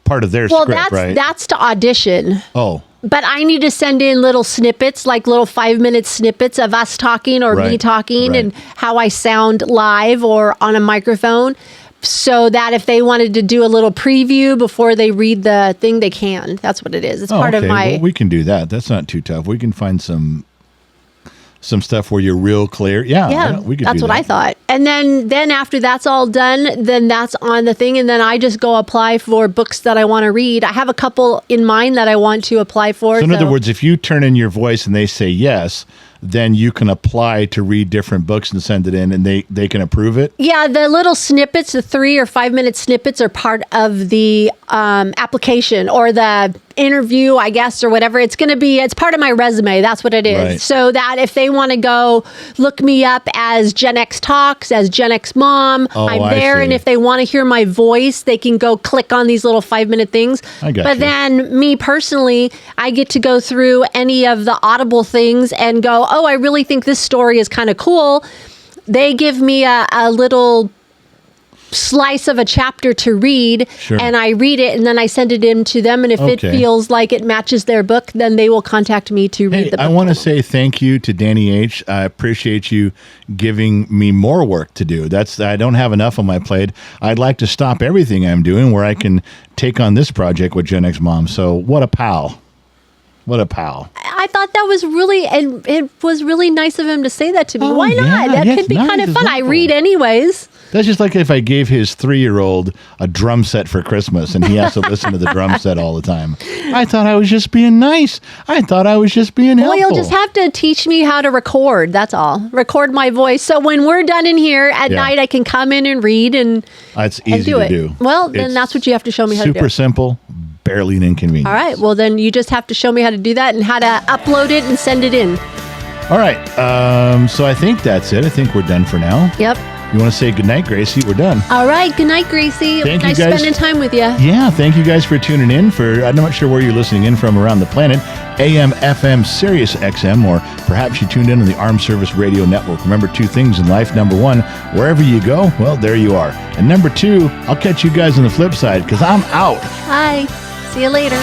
part of their script, right? That's to audition. Oh. But I need to send in little snippets, like little 5-minute snippets of us talking or me talking and how I sound live or on a microphone, so that if they wanted to do a little preview before they read the thing, they can. That's what it is. It's part of my... Well, we can do that. That's not too tough. We can find some stuff where you're real clear. Yeah, we could. That's what I thought. And then after that's all done, then that's on the thing, and then I just go apply for books that I want to read. I have a couple in mind that I want to apply for. So in other words, if you turn in your voice and they say yes, then you can apply to read different books and send it in, and they can approve it? Yeah, the little snippets, the 3 or 5 minute snippets are part of the application or the interview, I guess, or whatever. It's part of my resume. That's what it is. Right. So that if they want to go look me up as Gen X Talks, as Gen X Mom, I'm there. And if they want to hear my voice, they can go click on these little 5-minute things. I got But you. then me personally, I get to go through any of the Audible things and go, oh, I really think this story is kind of cool. They give me a little slice of a chapter to read, and I read it, and then I send it in to them. And if it feels like it matches their book, then they will contact me to read the book. I want to say thank you to Danny H. I appreciate you giving me more work to do. I don't have enough on my plate. I'd like to stop everything I'm doing where I can take on this project with Gen X Mom. So what a pal. What a pal. I thought that was and it was really nice of him to say that to me. Why not? That could be kind of fun. I read anyways. That's just like if I gave his 3-year-old a drum set for Christmas and he has to listen to the drum set all the time. I thought I was just being nice. I thought I was just being helpful. Well, you'll just have to teach me how to record. That's all. Record my voice. So when we're done in here at night, I can come in and read and easy to do. Well, then that's what you have to show me how to do. Super simple. Barely an inconvenience. All right. Well, then you just have to show me how to do that and how to upload it and send it in. All right. So I think that's it. I think we're done for now. Yep. You want to say goodnight, Gracie? We're done. All right. Good night, Gracie. It was nice spending time with you. Yeah. Thank you guys for tuning in. I'm not sure where you're listening in from around the planet. AM, FM, Sirius XM, or perhaps you tuned in on the Armed Service Radio Network. Remember 2 things in life. Number 1, wherever you go, well, there you are. And number 2, I'll catch you guys on the flip side because I'm out. Bye. See you later.